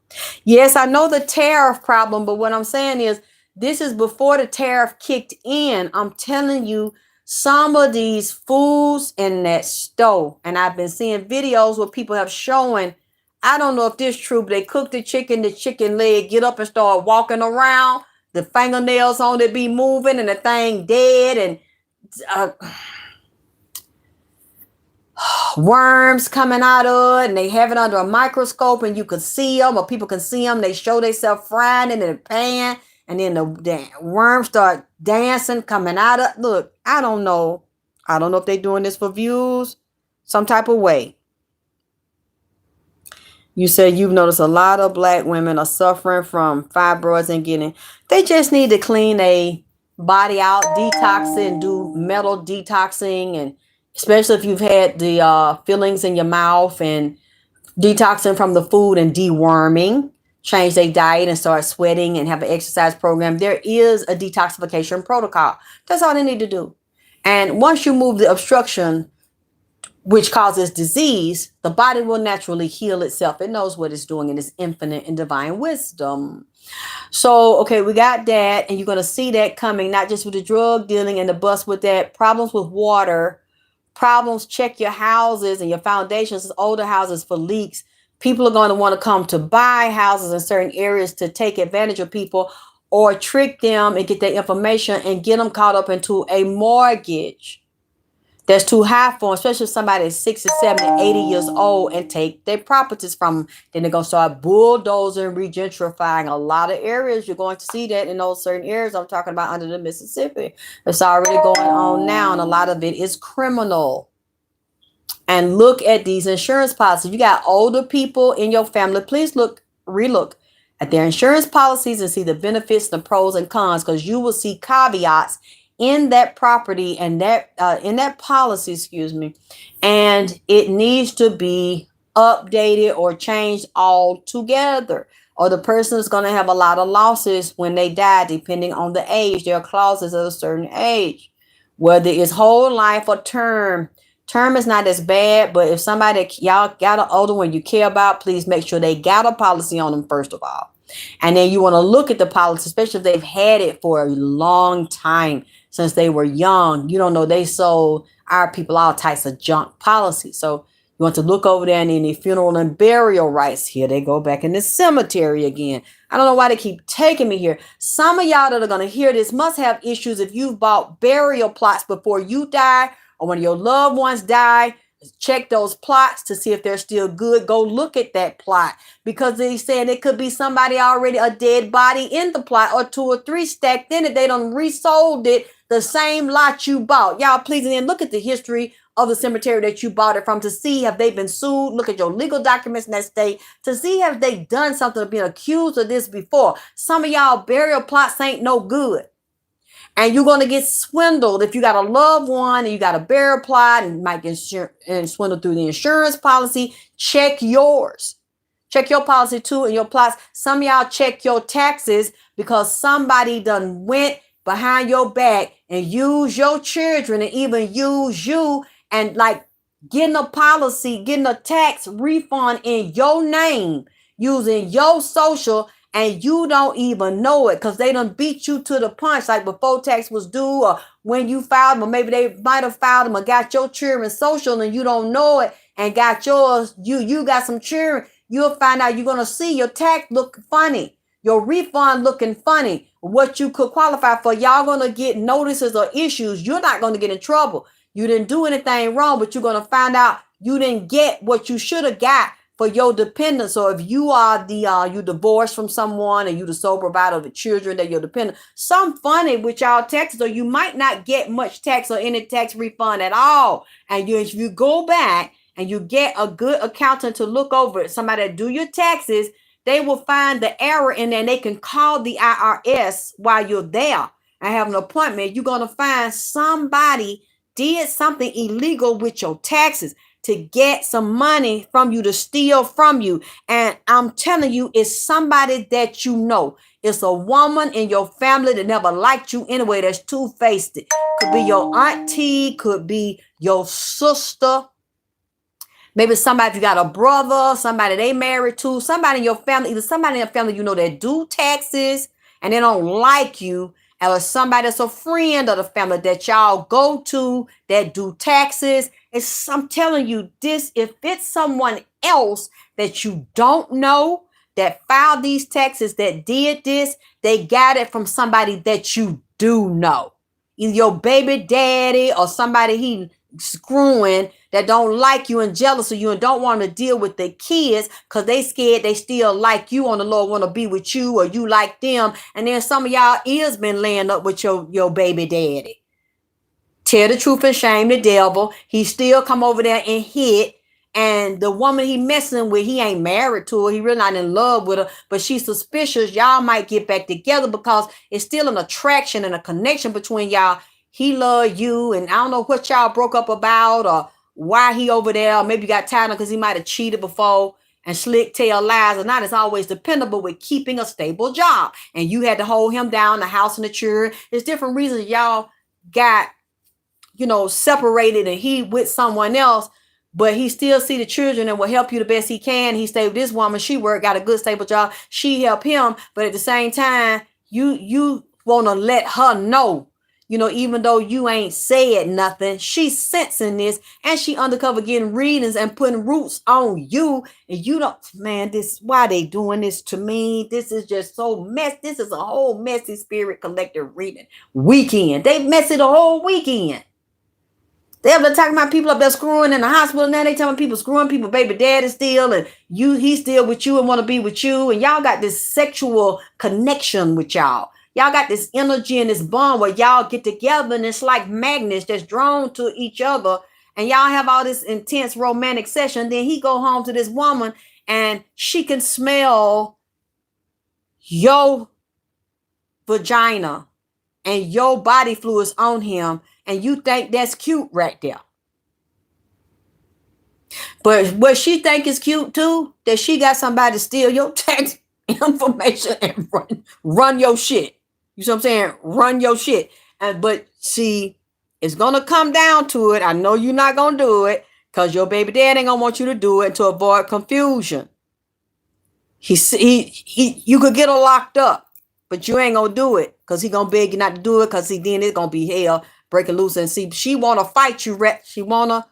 Speaker 1: Yes, I know the tariff problem, but what I'm saying is this is before the tariff kicked in. I'm telling you, some of these foods in that stove, and I've been seeing videos where people have showing, I don't know if this is true, but they cook the chicken leg, get up and start walking around, the fingernails on it be moving and the thing dead, and worms coming out of it, and they have it under a microscope and you can see them or people can see them. They show themselves frying in the pan. And then the worms start dancing, coming out of. Look, I don't know. I don't know if they're doing this for views, some type of way. You said you've noticed a lot of black women are suffering from fibroids and getting. They just need to clean a body out, detoxing, do metal detoxing, and especially if you've had the fillings in your mouth and detoxing from the food and deworming. Change their diet and start sweating and have an exercise program. There is a detoxification protocol. That's all they need to do. And once you move the obstruction, which causes disease, the body will naturally heal itself. It knows what it's doing in its infinite and divine wisdom. So, okay, we got that. And you're going to see that coming, not just with the drug dealing and the bust with that, problems with water, problems, check your houses and your foundations, older houses for leaks. People are going to want to come to buy houses in certain areas to take advantage of people or trick them and get their information and get them caught up into a mortgage that's too high for them, especially if somebody is 60, 70, 80 years old and take their properties from them. Then they're going to start bulldozing, regentrifying a lot of areas. You're going to see that in those certain areas I'm talking about under the Mississippi. It's already going on now, and a lot of it is criminal. And look at these insurance policies. You got older people in your family. Please relook at their insurance policies and see the benefits, the pros and cons, because you will see caveats in that property and that in that policy, and it needs to be updated or changed altogether. Or the person is going to have a lot of losses when they die, depending on the age. There are clauses at a certain age, whether it's whole life or term. Term is not as bad, but if somebody, y'all got an older one you care about, please make sure they got a policy on them first of all. And then you want to look at the policy, especially if they've had it for a long time, since they were young. You don't know, they sold our people all types of junk policies. So You want to look over there in any funeral and burial rights. Here they go back in the cemetery again. I don't know why they keep taking me here. Some of y'all that are going to hear this must have issues if you've bought burial plots before you die or when your loved ones die. Check those plots to see if they're still good. Go look at that plot because they saying it could be somebody already, a dead body in the plot or 2 or 3 stacked in it. They done resold it the same lot you bought. Y'all please and then look at the history of the cemetery that you bought it from to see have they been sued. Look at your legal documents in that state to see have they done something or been accused of this before. Some of y'all burial plots ain't no good. And you're going to get swindled if you got a loved one and you got a burial plot and you might get swindled through the insurance policy. Check yours. Check your policy too and your plots. Some of y'all check your taxes because somebody done went behind your back and used your children and even use you and like getting a policy, getting a tax refund in your name using your social and you don't even know it because they done beat you to the punch like before tax was due or when you filed them or maybe they might have filed them or got your children social and you don't know it and got yours. You got some children. You'll find out you're going to see your tax look funny, your refund looking funny, what you could qualify for. Y'all going to get notices or issues. You're not going to get in trouble. You didn't do anything wrong, but you're going to find out you didn't get what you should have got for your dependents. Or if you are you divorced from someone and you the sole provider of the children that you're dependent, some funny with y'all taxes, or you might not get much tax or any tax refund at all. And if you go back and you get a good accountant to look over it, somebody that do your taxes, they will find the error in there and they can call the IRS while you're there and have an appointment. You're going to find somebody did something illegal with your taxes to get some money from you, to steal from you. And I'm telling you, it's somebody that you know. It's a woman in your family that never liked you anyway, that's two-faced. It could be your auntie, could be your sister. Maybe somebody, if you got a brother, somebody they married to, somebody in your family, either somebody in your family you know that do taxes and they don't like you, or somebody that's a friend of the family that y'all go to that do taxes. I'm telling you this, if it's someone else that you don't know that filed these taxes, that did this, they got it from somebody that you do know. Either your baby daddy or somebody he screwing that don't like you and jealous of you and don't want to deal with the kids because they scared they still like you on the Lord, want to be with you or you like them. And then some of y'all is been laying up with your baby daddy. Tell the truth and shame the devil. He still come over there and hit. And the woman he messing with, he ain't married to her. He really not in love with her, but she's suspicious. Y'all might get back together because it's still an attraction and a connection between y'all. He love you, and I don't know what y'all broke up about or why he over there. Or maybe you got tired of because he might have cheated before and slick tail lies. Or not as always dependable with keeping a stable job. And you had to hold him down, the house and the children. There's different reasons y'all got, separated and he with someone else. But he still see the children and will help you the best he can. He stayed with this woman. She worked, got a good stable job. She helped him. But at the same time, you want to let her know, even though you ain't said nothing, she's sensing this and she undercover getting readings and putting roots on you. And you don't, man, why they doing this to me? This is just so mess. This is a whole messy spirit collective reading weekend. They messy the whole weekend. They've been talking about people up there screwing in the hospital. Now they telling people screwing people, baby daddy still, and he's still with you and want to be with you. And y'all got this sexual connection with y'all. Y'all got this energy and this bond where y'all get together and it's like magnets that's drawn to each other. And y'all have all this intense romantic session. Then he go home to this woman and she can smell your vagina and your body fluids on him. And you think that's cute right there. But what she think is cute too, that she got somebody to steal your tax information and run your shit. You see what I'm saying? Run your shit. But see, it's going to come down to it. I know you're not going to do it because your baby dad ain't going to want you to do it to avoid confusion. You could get her locked up, but you ain't going to do it because he going to beg you not to do it because then it's going to be hell breaking loose. And see, she want to fight you. She want to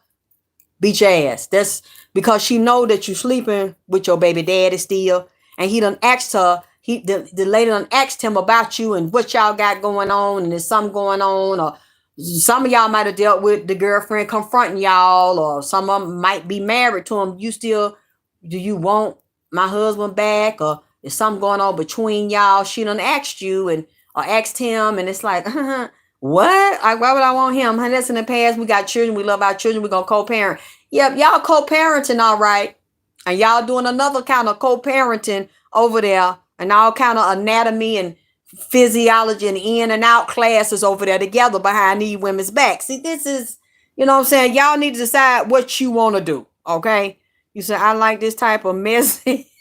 Speaker 1: Beat your ass. That's because she know that you sleeping with your baby daddy still. And he done asked her, the lady done asked him about you and what y'all got going on, and there's something going on, or some of y'all might have dealt with the girlfriend confronting y'all, or some of them might be married to him. You still, do you want my husband back, or is something going on between y'all? She done asked you and or asked him, and it's like, what? Like, why would I want him? Honey, that's in the past. We got children. We love our children. We're gonna co-parent. Yep, y'all co-parenting, all right. And y'all doing another kind of co-parenting over there, and all kind of anatomy and physiology and in and out classes over there together behind these women's backs. See, this is, you know what I'm saying? Y'all need to decide what you want to do, okay? You say, I like this type of messy.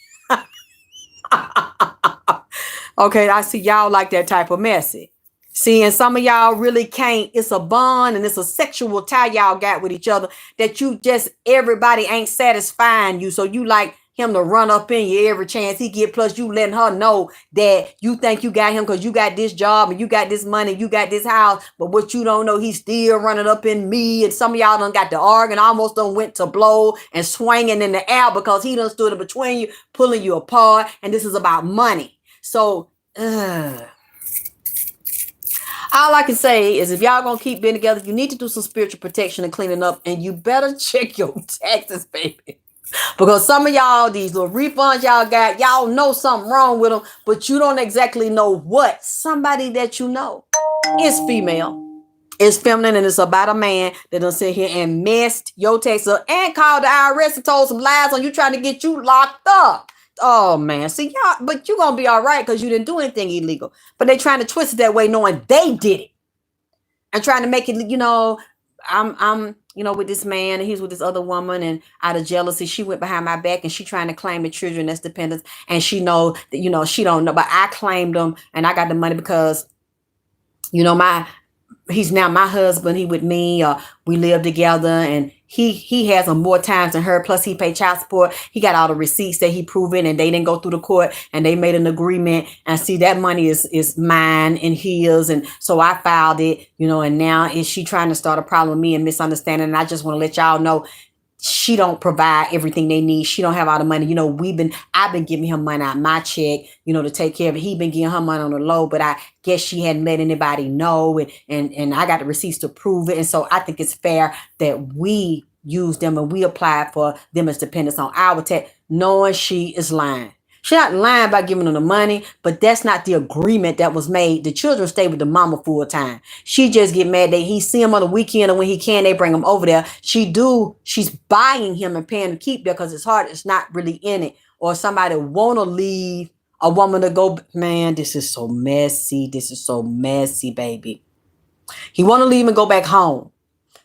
Speaker 1: Okay, I see y'all like that type of messy. See, and some of y'all really can't. It's a bond and it's a sexual tie y'all got with each other that you just, everybody ain't satisfying you. So you like him to run up in you every chance he get. Plus you letting her know that you think you got him because you got this job and you got this money, you got this house. But what you don't know, he's still running up in me. And some of y'all done got the arguing, almost done went to blow and swinging in the air because he done stood in between you, pulling you apart. And this is about money. So, all I can say is if y'all gonna keep being together, you need to do some spiritual protection and cleaning up, and you better check your taxes, baby. Because some of y'all, these little refunds y'all got, y'all know something wrong with them, but you don't exactly know what. Somebody that you know is female, is feminine, and it's about a man that done sit here and messed your taxes up and called the IRS and told some lies on you trying to get you locked up. Oh man, see y'all, but you gonna be all right because you didn't do anything illegal. But they trying to twist it that way, knowing they did it, and trying to make it, I'm with this man and he's with this other woman, and out of jealousy, she went behind my back and she trying to claim the children as dependents, and she know that she don't know, but I claimed them and I got the money because my he's now my husband. He with me. We live together, and he has more times than her. Plus, he paid child support. He got all the receipts that he proven, and they didn't go through the court, and they made an agreement. And see, that money is mine and his, and so I filed it. And now is she trying to start a problem with me and misunderstanding? And I just want to let y'all know, she don't provide everything they need. She don't have all the money. I've been giving him money out my check, to take care of it. He been giving her money on the low, but I guess she hadn't let anybody know. And I got the receipts to prove it. And so I think it's fair that we use them and we apply for them as dependents on our tax, knowing she is lying. She's not lying by giving them the money, but that's not the agreement that was made. The children stay with the mama full time. She just get mad that he see him on the weekend, and when he can, they bring him over there. She's buying him and paying to keep there because his heart is not really in it. Or somebody want to leave a woman to go. Man, this is so messy. This is so messy, baby. He want to leave and go back home.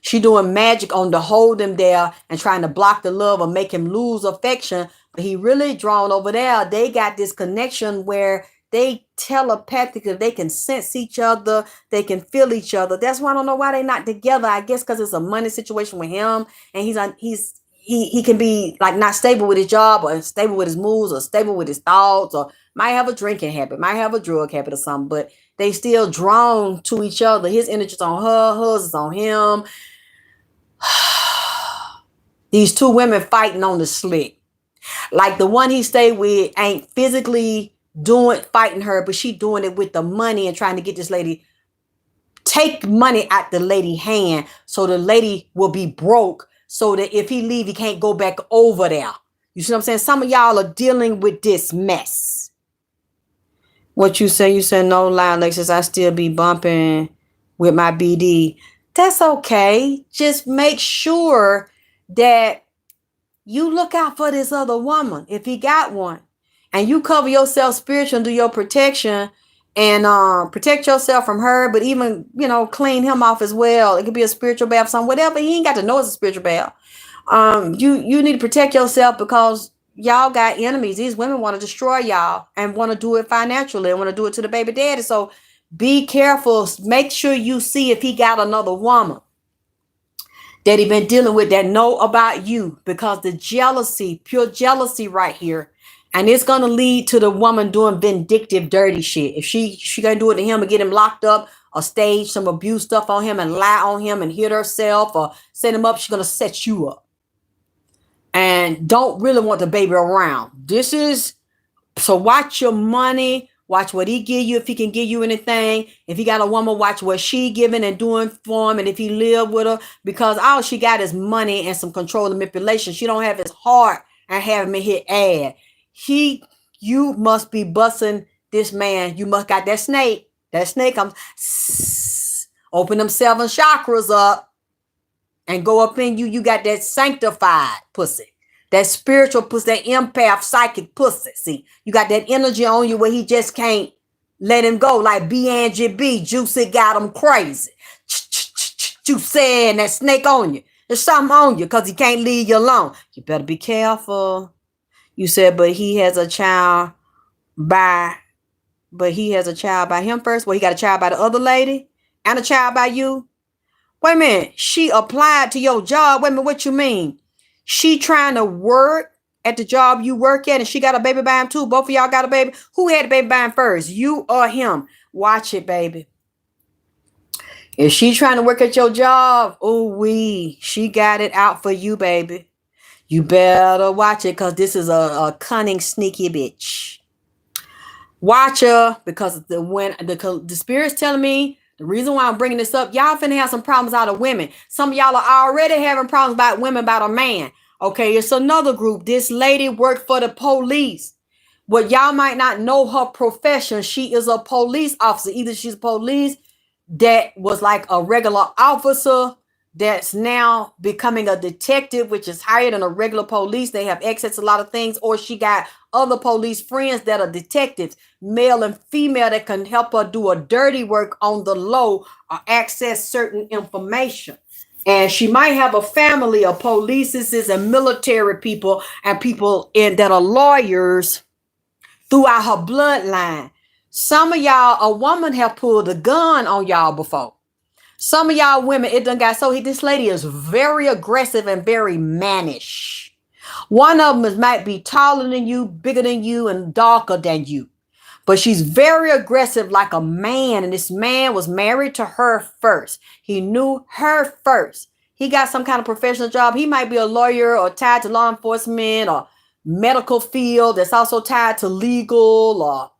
Speaker 1: She doing magic on to hold him there and trying to block the love or make him lose affection. But he really drawn over there. They got this connection where they telepathically, they can sense each other. They can feel each other. That's why I don't know why they not together. I guess because it's a money situation with him, and he can be like not stable with his job, or stable with his moves, or stable with his thoughts, or might have a drinking habit, might have a drug habit or something. But they still drawn to each other. His energy's on her, hers is on him. These two women fighting on the slick. Like the one he stayed with ain't physically fighting her, but she doing it with the money and trying to get this lady, take money out the lady hand so the lady will be broke, so that if he leave, he can't go back over there. You see what I'm saying? Some of y'all are dealing with this mess. What you say? You said no lie, Alexis. I still be bumping with my BD. That's okay. Just make sure that you look out for this other woman if he got one, and you cover yourself spiritually and do your protection and protect yourself from her, but even, clean him off as well. It could be a spiritual bath, something, whatever. He ain't got to know it's a spiritual bath. You need to protect yourself because y'all got enemies. These women want to destroy y'all and want to do it financially and want to do it to the baby daddy. So be careful. Make sure you see if he got another woman that he been dealing with that know about you, because the jealousy, pure jealousy right here. And it's going to lead to the woman doing vindictive, dirty shit. If she going to do it to him and get him locked up or stage some abuse stuff on him and lie on him and hit herself or set him up, she's going to set you up. and don't really want the baby around. This is so watch your money, watch what he give you if he can give you anything. If he got a woman, watch what she giving and doing for him, and if he live with her, because all she got is money and some control and manipulation. She don't have his heart and have him hit ad. You must be busting this man. You must got that snake. That snake comes, open them 7 chakras up and go up in you. You got that sanctified pussy. That spiritual pussy, that empath, psychic pussy. See, you got that energy on you where he just can't let him go. Like B. Juicy got him crazy. Juicy and that snake on you. There's something on you because he can't leave you alone. You better be careful. You said, but he has a child by him first. Well, he got a child by the other lady and a child by you. Wait a minute. She applied to your job. Wait a minute. What you mean? She trying to work at the job you work at, and she got a baby by him too. Both of y'all got a baby. Who had the baby by him first? You or him? Watch it, baby. If she trying to work at your job, she got it out for you, baby. You better watch it, because this is a cunning, sneaky bitch. Watch her, because the spirit's telling me, the reason why I'm bringing this up, y'all finna have some problems out of women. Some of y'all are already having problems about women, about a man. Okay, it's another group. This lady worked for the police. What y'all might not know her profession. She is a police officer. Either she's a police that was like a regular officer that's now becoming a detective, which is higher than a regular police. They have access to a lot of things. Or she got other police friends that are detectives, male and female, that can help her do a dirty work on the low or access certain information. And she might have a family of polices and military people and people that are lawyers throughout her bloodline. Some of y'all, a woman have pulled a gun on y'all before. Some of y'all women, it done got so this lady is very aggressive and very mannish. One of them might be taller than you, bigger than you, and darker than you. But she's very aggressive like a man. And this man was married to her first. He knew her first. He got some kind of professional job. He might be a lawyer or tied to law enforcement or medical field that's also tied to legal, or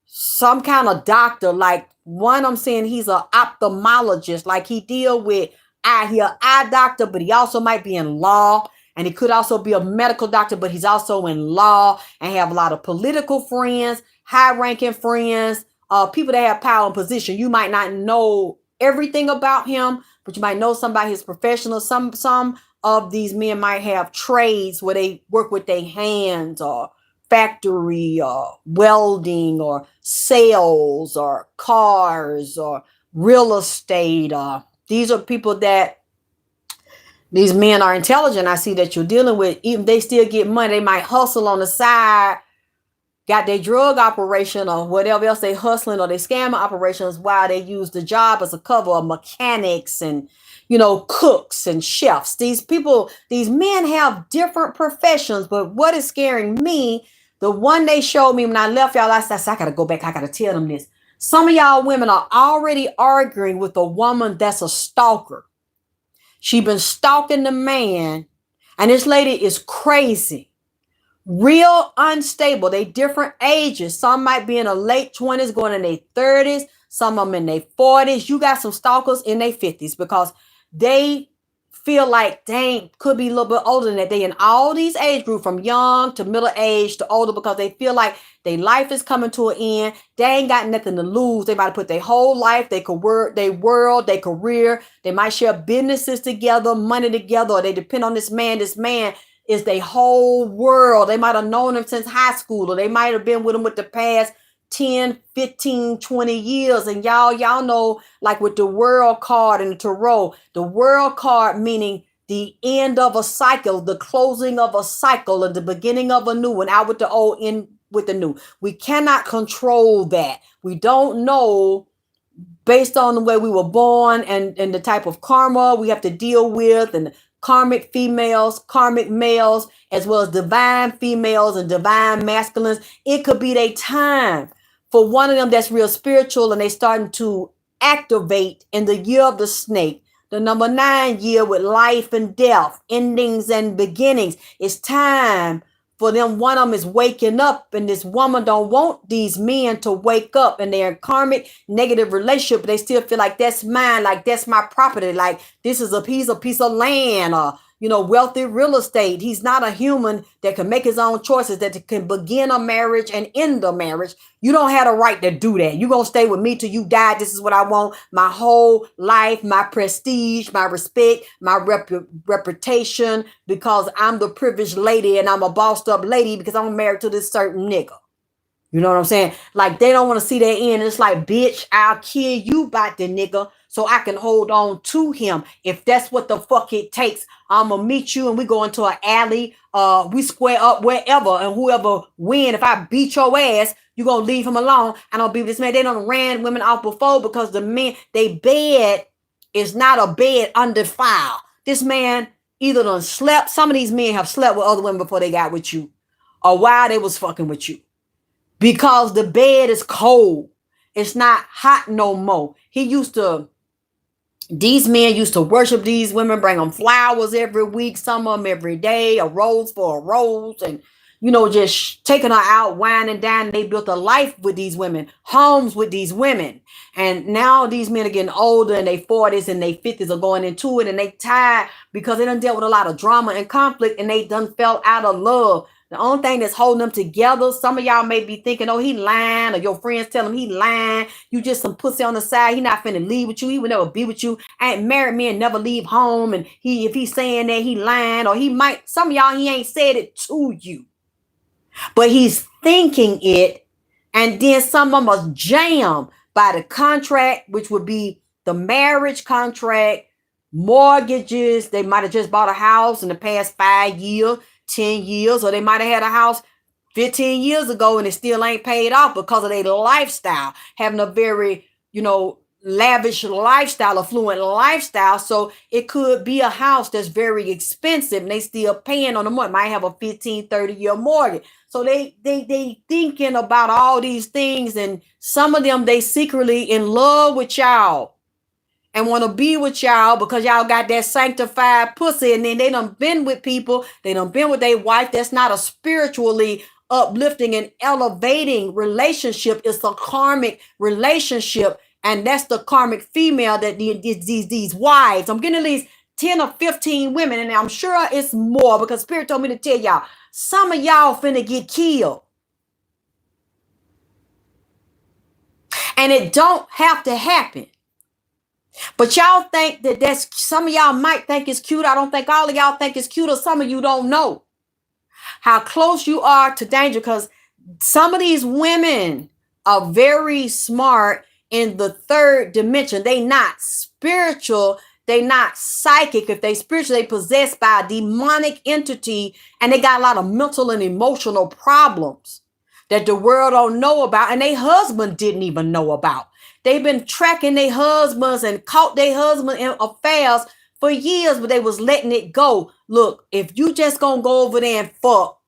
Speaker 1: some kind of doctor. Like one, I'm saying he's an ophthalmologist. Like he deal with eye. He an eye doctor, but he also might be in law. And he could also be a medical doctor, but he's also in law and have a lot of political friends, high-ranking friends, people that have power and position. You might not know everything about him, but you might know somebody who's professional. Some of these men might have trades where they work with their hands, or factory, or welding, or sales, or cars, or real estate. These are people that these men are intelligent. I see that you're dealing with. Even they still get money. They might hustle on the side, got their drug operation or whatever else they hustling, or they scam operations while they use the job as a cover of mechanics and, cooks and chefs. These people, these men have different professions. But what is scaring me, the one they showed me when I left y'all, I said, I got to go back. I got to tell them this. Some of y'all women are already arguing with a woman that's a stalker. She been stalking the man, and this lady is crazy, real unstable. They different ages. Some might be in their late 20s, going in their 30s. Some of them in their 40s. You got some stalkers in their 50s because they feel like they could be a little bit older than that. They in all these age groups from young to middle age to older because they feel like their life is coming to an end. They ain't got nothing to lose. They might put their whole life, their world, their career. They might share businesses together, money together, or they depend on this man. This man is their whole world. They might have known him since high school, or they might have been with him with the past 10, 15, 20 years. And y'all know, like with the world card and the tarot, the world card meaning the end of a cycle, the closing of a cycle, and the beginning of a new one, out with the old, in with the new. We cannot control that. We don't know, based on the way we were born and the type of karma we have to deal with, and karmic females, karmic males, as well as divine females and divine masculines. It could be their time for one of them that's real spiritual, and they starting to activate in the year of the snake, The number 9 year with life and death, endings and beginnings. It's time for them. One of them is waking up, and this woman don't want these men to wake up, and they're in karmic negative relationship, but they still feel like that's mine, like that's my property, like this is a piece of land, or wealthy real estate. He's not a human that can make his own choices, that can begin a marriage and end a marriage. You don't have the right to do that. You're going to stay with me till you die. This is what I want. My whole life, my prestige, my respect, my reputation, because I'm the privileged lady and I'm a bossed up lady because I'm married to this certain nigga. You know what I'm saying? Like, they don't want to see that end. It's like, bitch, I'll kill you about the nigga so I can hold on to him. If that's what the fuck it takes, I'm going to meet you and we go into an alley. We square up wherever, and whoever win, if I beat your ass, you going to leave him alone. I don't be with this man. They done ran women off before because the men, they bed is not a bed undefiled. This man either done slept. Some of these men have slept with other women before they got with you, or while they was fucking with you. Because the bed is cold. It's not hot no more. These men used to worship these women, bring them flowers every week, some of them every day, a rose for a rose, and, just taking her out, wine and dine. They built a life with these women, homes with these women. And now these men are getting older, in their 40s and their 50s are going into it, and they tired because they done dealt with a lot of drama and conflict, and they done fell out of love. The only thing that's holding them together, some of y'all may be thinking, oh, he lying, or your friends tell him he lying. You just some pussy on the side. He not finna leave with you. He would never be with you. Ain't married men never leave home. And if he's saying that, he lying, or he might, some of y'all, he ain't said it to you, but he's thinking it. And then some of them are jammed by the contract, which would be the marriage contract, mortgages. They might have just bought a house in the past 5 years. 10 years, or they might have had a house 15 years ago and it still ain't paid off because of their lifestyle, having a very, lavish lifestyle, affluent lifestyle. So it could be a house that's very expensive and they still paying on the mortgage, might have a 15, 30-year mortgage. So they thinking about all these things, and some of them, they secretly in love with y'all and want to be with y'all because y'all got that sanctified pussy. And then they done been with people. They done been with their wife. That's not a spiritually uplifting and elevating relationship. It's a karmic relationship. And that's the karmic female that these wives. I'm getting at least 10 or 15 women. And I'm sure it's more because Spirit told me to tell y'all, some of y'all finna get killed. And it don't have to happen. But y'all think that's, some of y'all might think it's cute. I don't think all of y'all think it's cute, or some of you don't know how close you are to danger, because some of these women are very smart in the third dimension. They not spiritual. They not psychic. If they spiritual, they possessed by a demonic entity, and they got a lot of mental and emotional problems that the world don't know about, and their husband didn't even know about. They've been tracking their husbands and caught their husband in affairs for years, but they was letting it go. Look, if you just gonna go over there and fuck,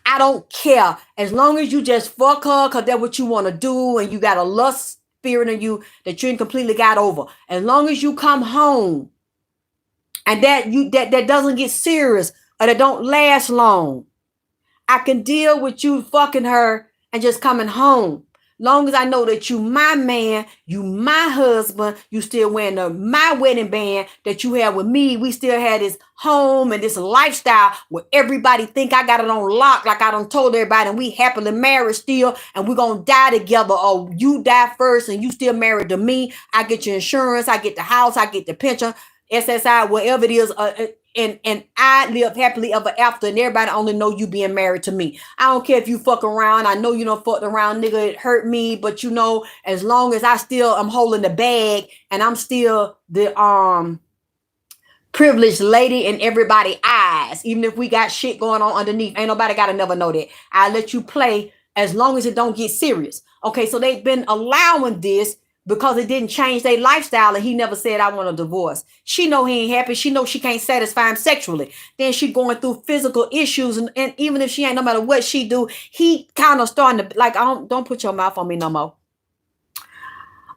Speaker 1: I don't care. As long as you just fuck her, because that's what you want to do, and you got a lust spirit in you that you ain't completely got over. As long as you come home and that doesn't get serious, or that don't last long, I can deal with you fucking her and just coming home. Long as I know that you my man, you my husband, you still wearing my wedding band that you had with me. We still had this home and this lifestyle where everybody think I got it on lock, like I done told everybody, and we happily married still, and we're going to die together. Or you die first and you still married to me. I get your insurance, I get the house, I get the pension, SSI, whatever it is, and I live happily ever after, and everybody only know you being married to me. I don't care if you fuck around. I know you don't fuck around, nigga. It hurt me, but as long as I still am holding the bag and I'm still the privileged lady in everybody's eyes, even if we got shit going on underneath, ain't nobody gotta never know that. I let you play as long as it don't get serious. Okay, so they've been allowing this because it didn't change their lifestyle, and he never said, I want a divorce. She know he ain't happy. She know she can't satisfy him sexually. Then she going through physical issues, and even if she ain't, no matter what she do, he kind of starting to, like, don't put your mouth on me no more.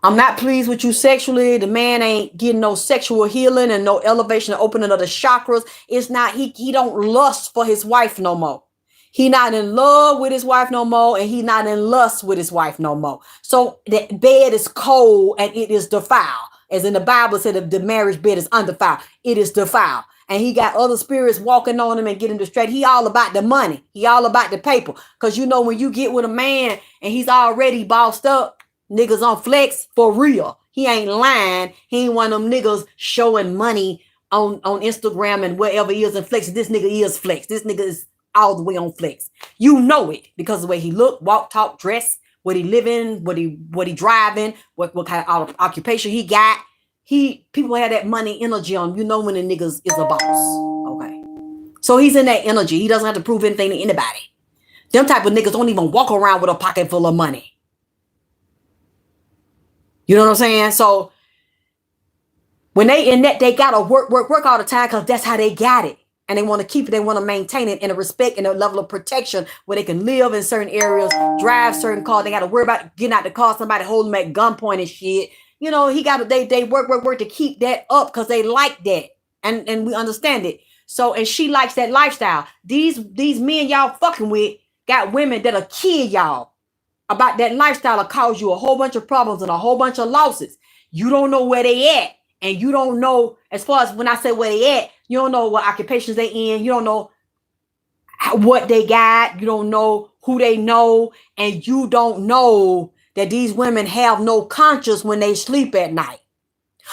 Speaker 1: I'm not pleased with you sexually. The man ain't getting no sexual healing and no elevation and opening of the chakras. It's not, he don't lust for his wife no more. He not in love with his wife no more, and he not in lust with his wife no more. So the bed is cold and it is defiled. As in the Bible said, if the marriage bed is undefiled, it is defiled. And he got other spirits walking on him and getting distracted. He all about the money. He all about the paper. Because you know, when you get with a man and he's already bossed up, niggas on flex for real. He ain't lying. He ain't one of them niggas showing money on Instagram and wherever he is and flex. This nigga is flex. This nigga is all the way on flex. You know it because of the way he look, walk, talk, dress, what he living, what he driving, what kind of occupation he got. People have that money energy on. You know when the niggas is a boss. Okay. So he's in that energy. He doesn't have to prove anything to anybody. Them type of niggas don't even walk around with a pocket full of money. You know what I'm saying? So when they in that, they gotta work all the time because that's how they got it. And they want to keep it, they want to maintain it in a respect and a level of protection where they can live in certain areas, drive certain cars. They got to worry about getting out the car, somebody holding them at gunpoint and shit. You know, they work to keep that up because they like that. And we understand it. So, and she likes that lifestyle. These men y'all fucking with got women that'll kill y'all about that lifestyle will cause you a whole bunch of problems and a whole bunch of losses. You don't know where they at. And you don't know, as far as when I say where they at, you don't know what occupations they in. You don't know what they got. You don't know who they know. And you don't know that these women have no conscience when they sleep at night.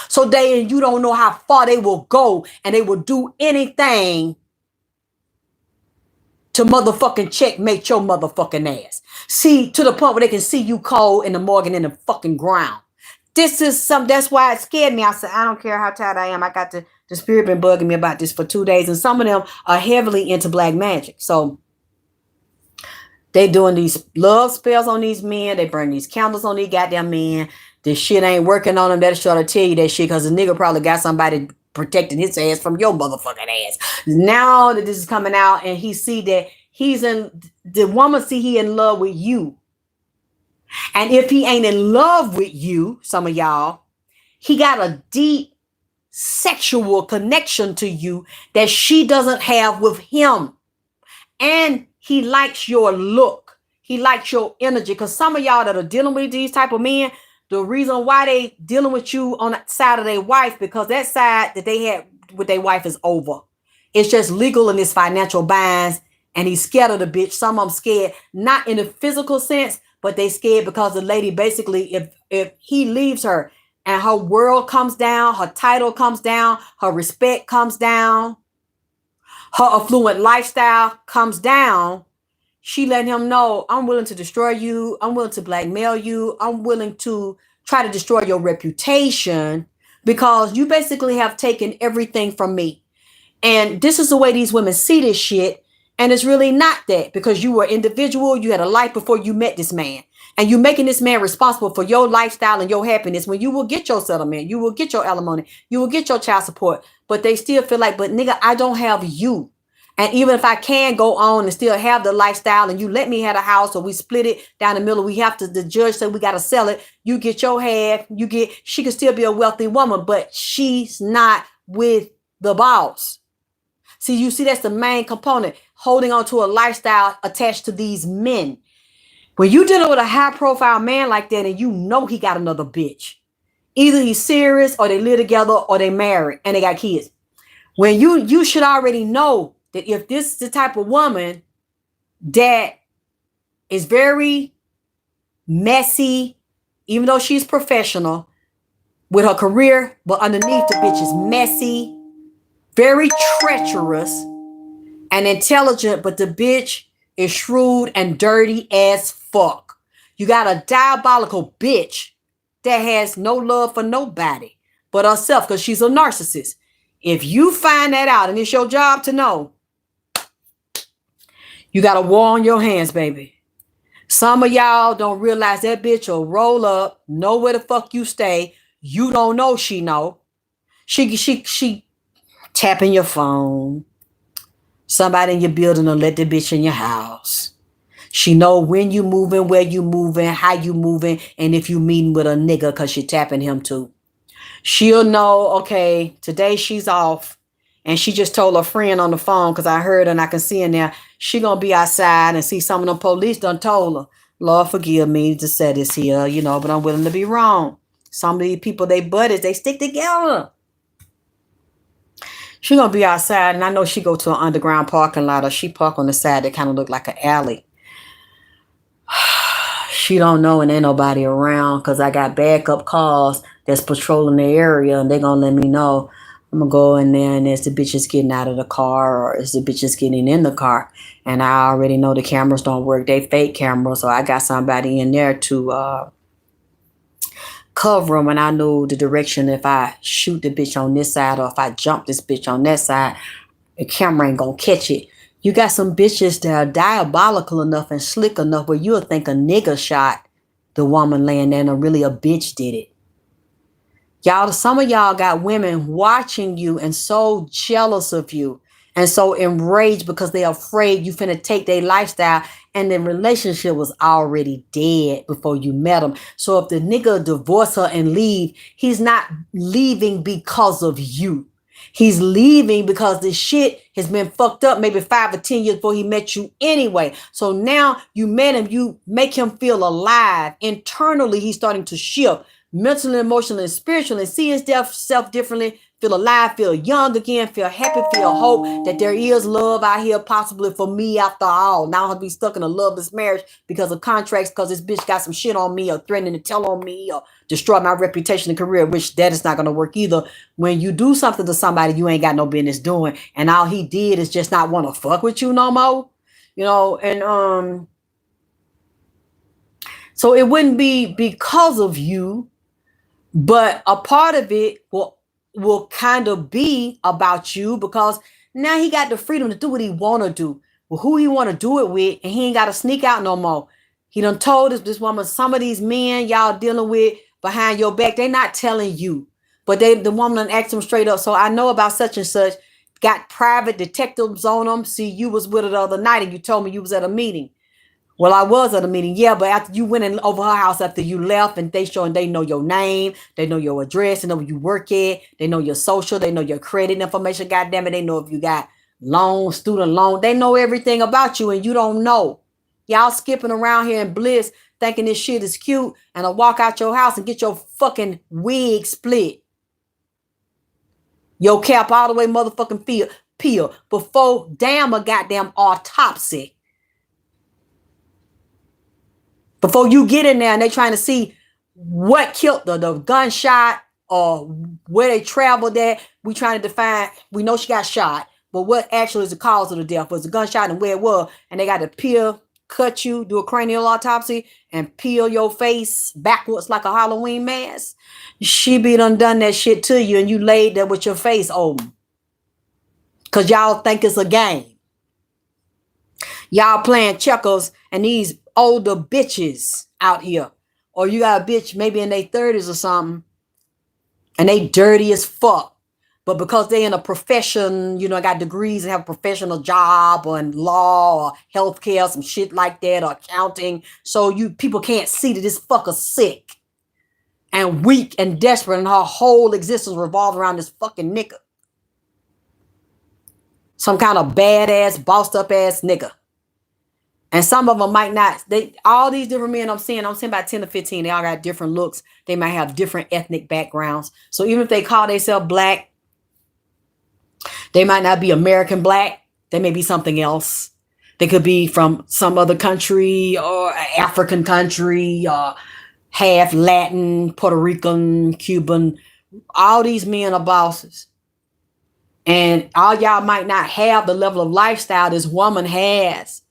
Speaker 1: So you don't know how far they will go and they will do anything to motherfucking checkmate your motherfucking ass. See, to the point where they can see you cold in the morgue and in the fucking ground. This is that's why it scared me. I said, I don't care how tired I am. I got the spirit been bugging me about this for 2 days. And some of them are heavily into black magic. So they doing these love spells on these men. They burn these candles on these goddamn men. This shit ain't working on them. That'll sure to tell you that shit because the nigga probably got somebody protecting his ass from your motherfucking ass. Now that this is coming out and he see that the woman see he in love with you. And if he ain't in love with you, some of y'all, he got a deep sexual connection to you that she doesn't have with him. And he likes your look. He likes your energy. Because some of y'all that are dealing with these type of men, the reason why they dealing with you on the side of their wife, because that side that they had with their wife is over. It's just legal in his financial binds. And he's scared of the bitch. Some of them scared, not in a physical sense, but they scared because the lady basically, if he leaves her and her world comes down, her title comes down, her respect comes down, her affluent lifestyle comes down, she letting him know, I'm willing to destroy you. I'm willing to blackmail you. I'm willing to try to destroy your reputation because you basically have taken everything from me. And this is the way these women see this shit. And it's really not that because you were individual. You had a life before you met this man. And you're making this man responsible for your lifestyle and your happiness when you will get your settlement. You will get your alimony. You will get your child support. But they still feel like, but nigga, I don't have you. And even if I can go on and still have the lifestyle and you let me have a house or we split it down the middle, we have to, the judge said we got to sell it. You get your half. She could still be a wealthy woman, but she's not with the boss. See, you see, that's the main component, holding on to a lifestyle attached to these men. When you dealing with a high profile man like that and you know he got another bitch, either he's serious or they live together or they married and they got kids. When you should already know that if this is the type of woman that is very messy, even though she's professional with her career, but underneath the bitch is messy, very treacherous and intelligent, but the bitch is shrewd and dirty as fuck. You got a diabolical bitch that has no love for nobody but herself because she's a narcissist. If you find that out and it's your job to know, you got a war on your hands, baby. Some of y'all don't realize that bitch will roll up, know where the fuck you stay. You don't know she know. She tapping your phone. Somebody in your building will let the bitch in your house. She know when you moving, where you moving, how you moving, and if you meeting with a nigga because she tapping him too. She'll know, okay, today she's off. And she just told her friend on the phone, because I heard her and I can see her now, she gonna be outside and see some of the police done told her, Lord forgive me to say this here, but I'm willing to be wrong. Some of these people, they buddies, they stick together. She gonna be outside, and I know she go to an underground parking lot, or she park on the side that kind of look like an alley. She don't know, and ain't nobody around, because I got backup cars that's patrolling the area, and they gonna let me know. I'm gonna go in there, and as the bitches getting out of the car, or as the bitches getting in the car, and I already know the cameras don't work. They fake cameras, so I got somebody in there to cover them, and I know the direction. If I shoot the bitch on this side, or if I jump this bitch on that side, the camera ain't gonna catch it. You got some bitches that are diabolical enough and slick enough where you'll think a nigga shot the woman laying there, and really a bitch did it. Y'all, some of y'all got women watching you and so jealous of you and so enraged because they're afraid you finna take their lifestyle, and the relationship was already dead before you met them. So if the nigga divorce her and leave, he's not leaving because of you. He's leaving because this shit has been fucked up maybe 5 or 10 years before he met you anyway. So now you met him, you make him feel alive. Internally, he's starting to shift mentally, emotionally, and spiritually, see his self differently, feel alive, feel young again, feel happy, feel hope that there is love out here possibly for me after all. Now I'll be stuck in a loveless marriage because of contracts, because this bitch got some shit on me or threatening to tell on me or destroy my reputation and career, which that is not going to work either. When you do something to somebody you ain't got no business doing, and all he did is just not want to fuck with you no more, and so it wouldn't be because of you, but a part of it will kind of be about you, because now he got the freedom to do what he want to do with who he want to do it with, and he ain't got to sneak out no more. He done told this woman, some of these men y'all dealing with behind your back, they not telling you, but the woman done asked him straight up. So I know about such and such, got private detectives on them. See, you was with her the other night and you told me you was at a meeting. Well, I was at a meeting, yeah, but after you went in over her house after you left, and they know your name, they know your address, they know where you work at, they know your social, they know your credit information, goddamn it, they know if you got loan, student loan, they know everything about you, and you don't know. Y'all skipping around here in bliss, thinking this shit is cute, and I walk out your house and get your fucking wig split. Your cap all the way motherfucking peel before damn a goddamn autopsy. Before you get in there and they trying to see what killed the gunshot or where they traveled at, we trying to define, we know she got shot, but what actually is the cause of the death? Was a gunshot and where it was, and they got to cut you, do a cranial autopsy, and peel your face backwards like a Halloween mask. She be done that shit to you, and you laid there with your face open. Because y'all think it's a game. Y'all playing checkers, and these older bitches out here, or you got a bitch maybe in their 30s or something, and they dirty as fuck, but because they in a profession, got degrees and have a professional job or in law or healthcare, some shit like that, or accounting, so people can't see that this fucker's sick and weak and desperate, and her whole existence revolves around this fucking nigga, some kind of badass, bossed up ass nigga. And some of them might not. All these different men I'm seeing about 10 to 15. They all got different looks. They might have different ethnic backgrounds. So even if they call themselves black, they might not be American black. They may be something else. They could be from some other country or African country, or half Latin, Puerto Rican, Cuban. All these men are bosses. And all y'all might not have the level of lifestyle this woman has.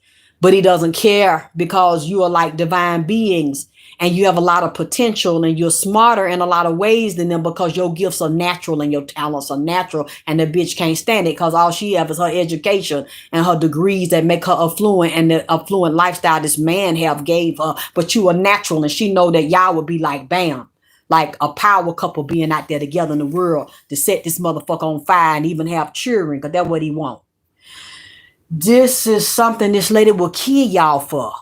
Speaker 1: But he doesn't care, because you are like divine beings, and you have a lot of potential, and you're smarter in a lot of ways than them, because your gifts are natural and your talents are natural, and the bitch can't stand it because all she has is her education and her degrees that make her affluent, and the affluent lifestyle this man gave her. But you are natural, and she know that y'all would be like bam, like a power couple being out there together in the world to set this motherfucker on fire and even have children, because that's what he wants. This is something this lady will kill y'all for.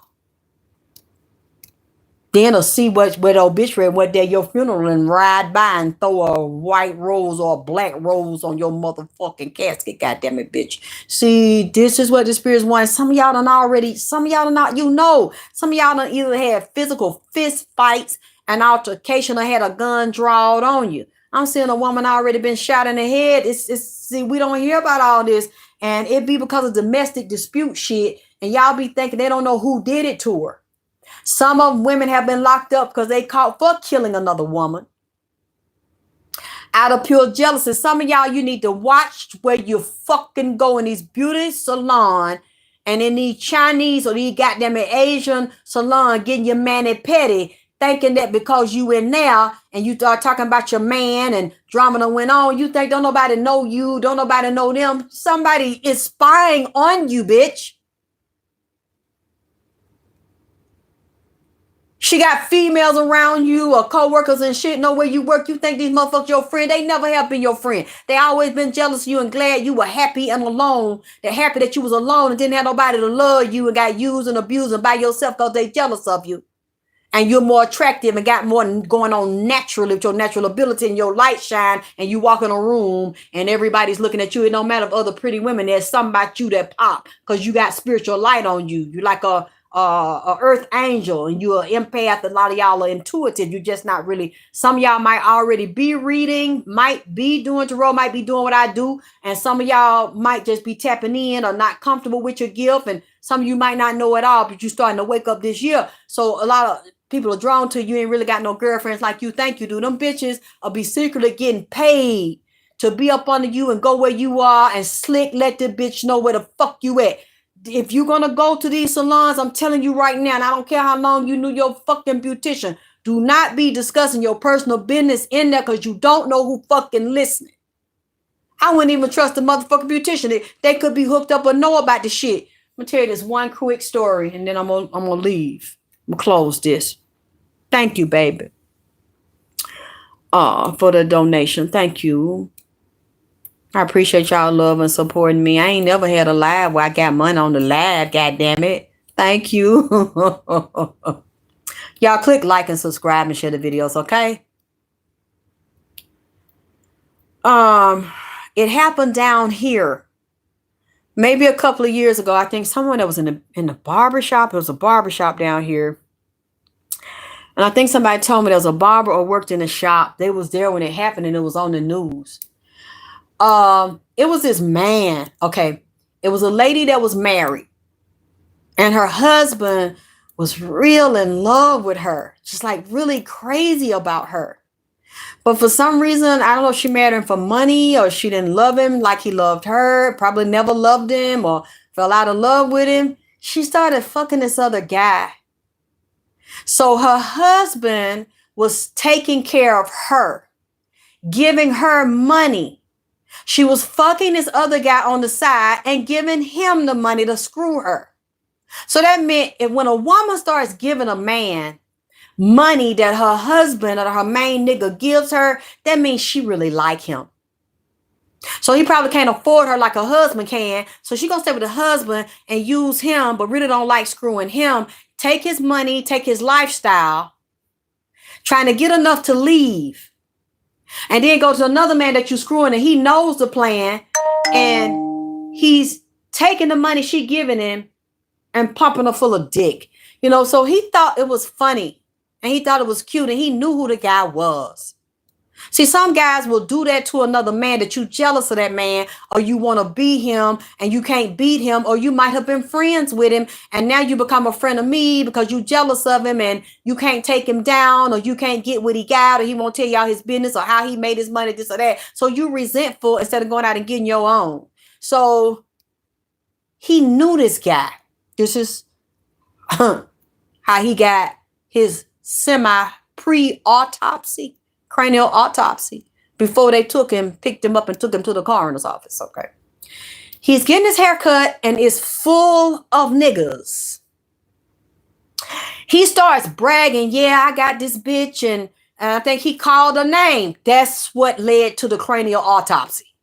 Speaker 1: Then or see what the obituary, what day your funeral, and ride by and throw a white rose or a black rose on your motherfucking casket. Goddamn it, bitch. See, this is what the spirits want. Some of y'all done already, some of y'all done not, some of y'all done either had physical fist fights, an altercation, or had a gun drawn on you. I'm seeing a woman already been shot in the head. See, we don't hear about all this. And it be because of domestic dispute shit. And y'all be thinking they don't know who did it to her. Some of women have been locked up because they caught for killing another woman out of pure jealousy. Some of y'all, you need to watch where you fucking go in these beauty salon and in these Chinese or these goddamn Asian salon getting your mani-pedi, thinking that because you in there and you start talking about your man and drama that went on, you think don't nobody know you, don't nobody know them. Somebody is spying on you, bitch. She got females around you or co-workers and shit, know where you work. You think these motherfuckers your friend. They never have been your friend. They always been jealous of you and glad you were happy and alone. They're happy that you was alone and didn't have nobody to love you and got used and abused and by yourself because they jealous of you. And you're more attractive and got more going on naturally with your natural ability and your light shine and you walk in a room and everybody's looking at you. It don't matter if other pretty women, there's something about you that pop because you got spiritual light on you. You're like a earth angel and you're an empath. A lot of y'all are intuitive. You're just not really. Some of y'all might already be reading, might be doing tarot, might be doing what I do. And some of y'all might just be tapping in or not comfortable with your gift. And some of you might not know at all, but you're starting to wake up this year. So a lot of people are drawn to you. Ain't really got no girlfriends like you think you do. Them bitches will be secretly getting paid to be up under you and go where you are and slick let the bitch know where the fuck you at. If you're going to go to these salons, I'm telling you right now, and I don't care how long you knew your fucking beautician, do not be discussing your personal business in there because you don't know who fucking listening. I wouldn't even trust the motherfucking beautician. They could be hooked up or know about the shit. I'm going to tell you this one quick story, and then I'm gonna leave. I'm going to close this. Thank you, baby, for the donation. Thank you. I appreciate y'all love and supporting me. I ain't never had a live where I got money on the live, goddamn it. Thank you. Y'all click like and subscribe and share the videos, okay? It happened down here. Maybe a couple of years ago. I think someone that was in the barbershop. It was a barbershop down here. And I think somebody told me there was a barber or worked in the shop. They was there when it happened and it was on the news. It was this man. Okay. It was a lady that was married and her husband was real in love with her, just like really crazy about her. But for some reason, I don't know if she married him for money or she didn't love him like he loved her, probably never loved him or fell out of love with him. She started fucking this other guy. So her husband was taking care of her, giving her money. She was fucking this other guy on the side and giving him the money to screw her. So that meant if when a woman starts giving a man money that her husband or her main nigga gives her, that means she really like him. So he probably can't afford her like a husband can. So she gonna stay with the husband and use him, but really don't like screwing him. Take his money, take his lifestyle, trying to get enough to leave. And then go to another man that you screwing and he knows the plan and he's taking the money she giving him and pumping her full of dick. You know, so he thought it was funny and he thought it was cute and he knew who the guy was. See, some guys will do that to another man that you jealous of that man or you want to be him and you can't beat him or you might have been friends with him and now you become a friend of me because you jealous of him and you can't take him down or you can't get what he got or he won't tell y'all his business or how he made his money, this or that. So you resentful instead of going out and getting your own. So he knew this guy. This is how he got his pre-autopsy. Cranial autopsy before they picked him up and took him to the coroner's office. Okay. He's getting his hair cut and is full of niggas. He starts bragging. Yeah, I got this bitch. And I think he called her name. That's what led to the cranial autopsy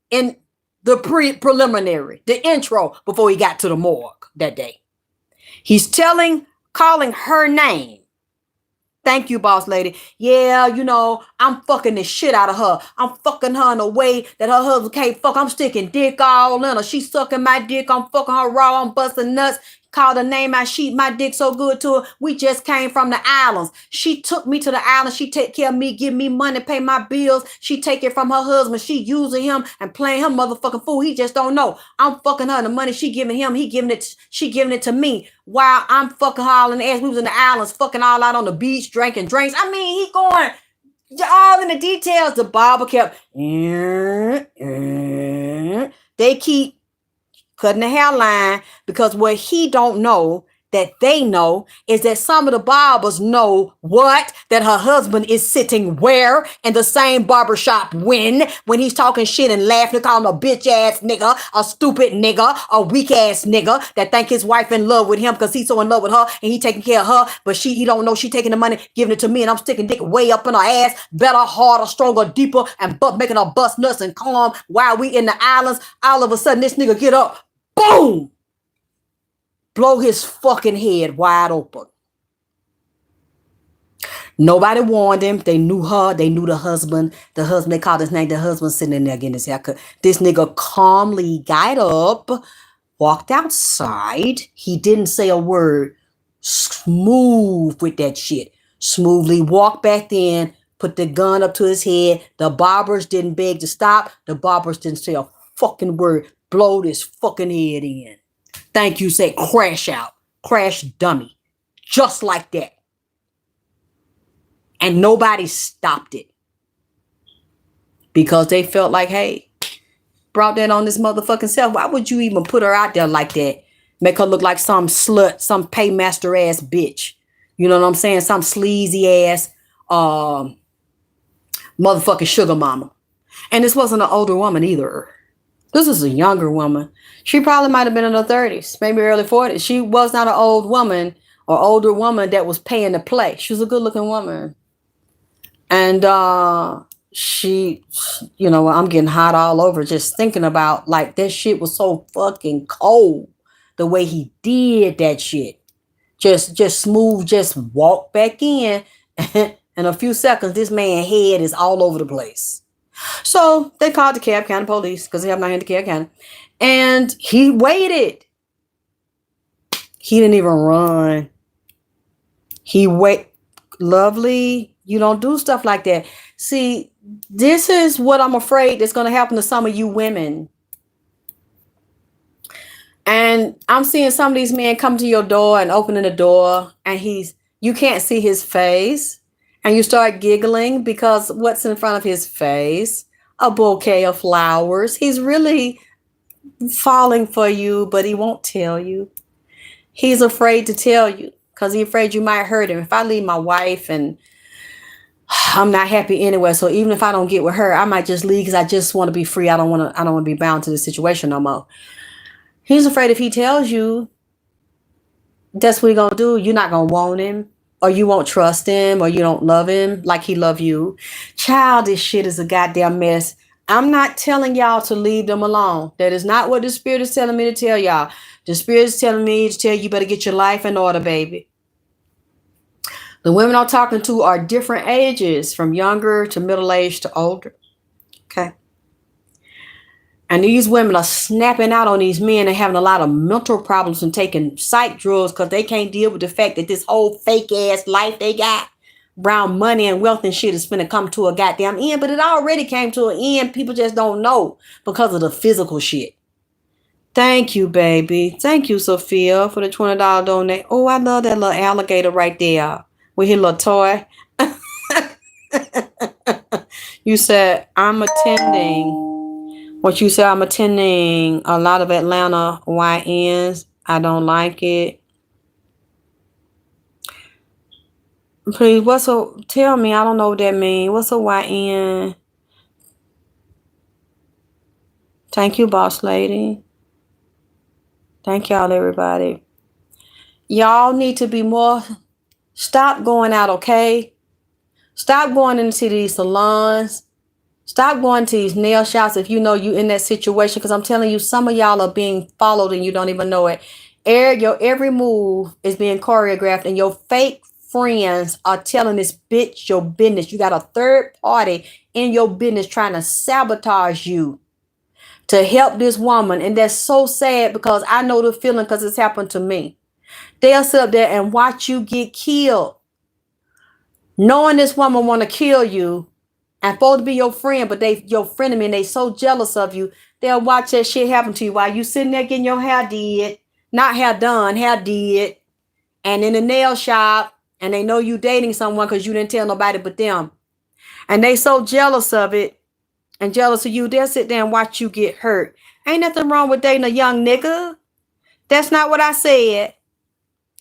Speaker 1: in the preliminary, the intro before he got to the morgue that day. He's telling calling her name. Thank you, boss lady. Yeah, you know, I'm fucking the shit out of her. I'm fucking her in a way that her husband can't fuck. I'm sticking dick all in her. She sucking my dick. I'm fucking her raw. I'm busting nuts. Called her name. I sheet my dick so good to her. We just came from the islands. She took me to the islands. She take care of me, give me money, pay my bills. She take it from her husband. She using him and playing him motherfucking fool. He just don't know. I'm fucking her. The money she giving him, she giving it to me. While I'm fucking her all in the ass. We was in the islands, fucking all out on the beach, drinking drinks. I mean, he going all in the details. The barber kept, they keep cutting the hairline, because what he don't know that they know is that some of the barbers know what? That her husband is sitting where? In the same barbershop when he's talking shit and laughing, calling a bitch ass nigga, a stupid nigga, a weak ass nigga that think his wife in love with him because he's so in love with her and he taking care of her, but he don't know she taking the money, giving it to me, and I'm sticking dick way up in her ass, better, harder, stronger, deeper, and making her bust nuts and calm while we in the islands. All of a sudden this nigga get up, boom, blow his fucking head wide open. Nobody warned him. They knew her. They knew the husband. The husband, they called his name. The husband sitting in there getting his haircut. This nigga calmly got up, walked outside. He didn't say a word. Smooth with that shit. Smoothly walked back in, put the gun up to his head. The barbers didn't beg to stop. The barbers didn't say a fucking word. Blowed his fucking head in. Thank you, say crash out. Crash dummy. Just like that. And nobody stopped it. Because they felt like, hey, brought that on this motherfucking self. Why would you even put her out there like that? Make her look like some slut, some paymaster ass bitch. You know what I'm saying? Some sleazy ass motherfucking sugar mama. And this wasn't an older woman either. This is a younger woman. She probably might have been in her 30s, maybe early 40s. She was not an old woman or older woman that was paying to play. She was a good looking woman. And she, you know, I'm getting hot all over just thinking about, like, that shit was so fucking cold. The way he did that shit. Just smooth, just walk back in. In a few seconds, this man's head is all over the place. So they called the Cobb County police because they have not in the Cobb County. And he waited. He didn't even run. He wait. Lovely, you don't do stuff like that. See, this is what I'm afraid that's going to happen to some of you women. And I'm seeing some of these men come to your door and opening the door, and you can't see his face. And you start giggling because what's in front of his face? A bouquet of flowers. He's really falling for you, but he won't tell you. He's afraid to tell you because he's afraid you might hurt him. If I leave my wife and I'm not happy anyway, so even if I don't get with her, I might just leave because I just want to be free. I don't want to be bound to this situation no more. He's afraid if he tells you, that's what he's going to do. You're not going to want him. Or you won't trust him, or you don't love him like he love you. Child, this shit is a goddamn mess. I'm not telling y'all to leave them alone. That is not what the Spirit is telling me to tell y'all. The Spirit is telling me to tell you better get your life in order, baby. The women I'm talking to are different ages, from younger to middle-aged to older. Okay. And these women are snapping out on these men and having a lot of mental problems and taking psych drugs because they can't deal with the fact that this whole fake ass life they got, brown money and wealth and shit, is finna come to a goddamn end. But it already came to an end. People just don't know because of the physical shit. Thank you, baby. Thank you, Sophia, for the $20 donate. Oh, I love that little alligator right there with his little toy. You said, I'm attending. What you said, I'm attending a lot of Atlanta YNs. I don't like it. Please, tell me, I don't know what that means. What's a YN? Thank you, boss lady. Thank y'all, everybody. Y'all need to be more, stop going out, okay? Stop going into these salons. Stop going to these nail shops if you know you in that situation, because I'm telling you, some of y'all are being followed and you don't even know it. Your every move is being choreographed, and your fake friends are telling this bitch your business. You got a third party in your business trying to sabotage you to help this woman. And that's so sad because I know the feeling because it's happened to me. They'll sit up there and watch you get killed, knowing this woman want to kill you and supposed to be your friend, but they your frenemy and they so jealous of you, they'll watch that shit happen to you while you sitting there getting your hair did, not hair done, hair did, and in the nail shop, and they know you dating someone because you didn't tell nobody but them. And they so jealous of it and jealous of you, they'll sit there and watch you get hurt. Ain't nothing wrong with dating a young nigga. That's not what I said.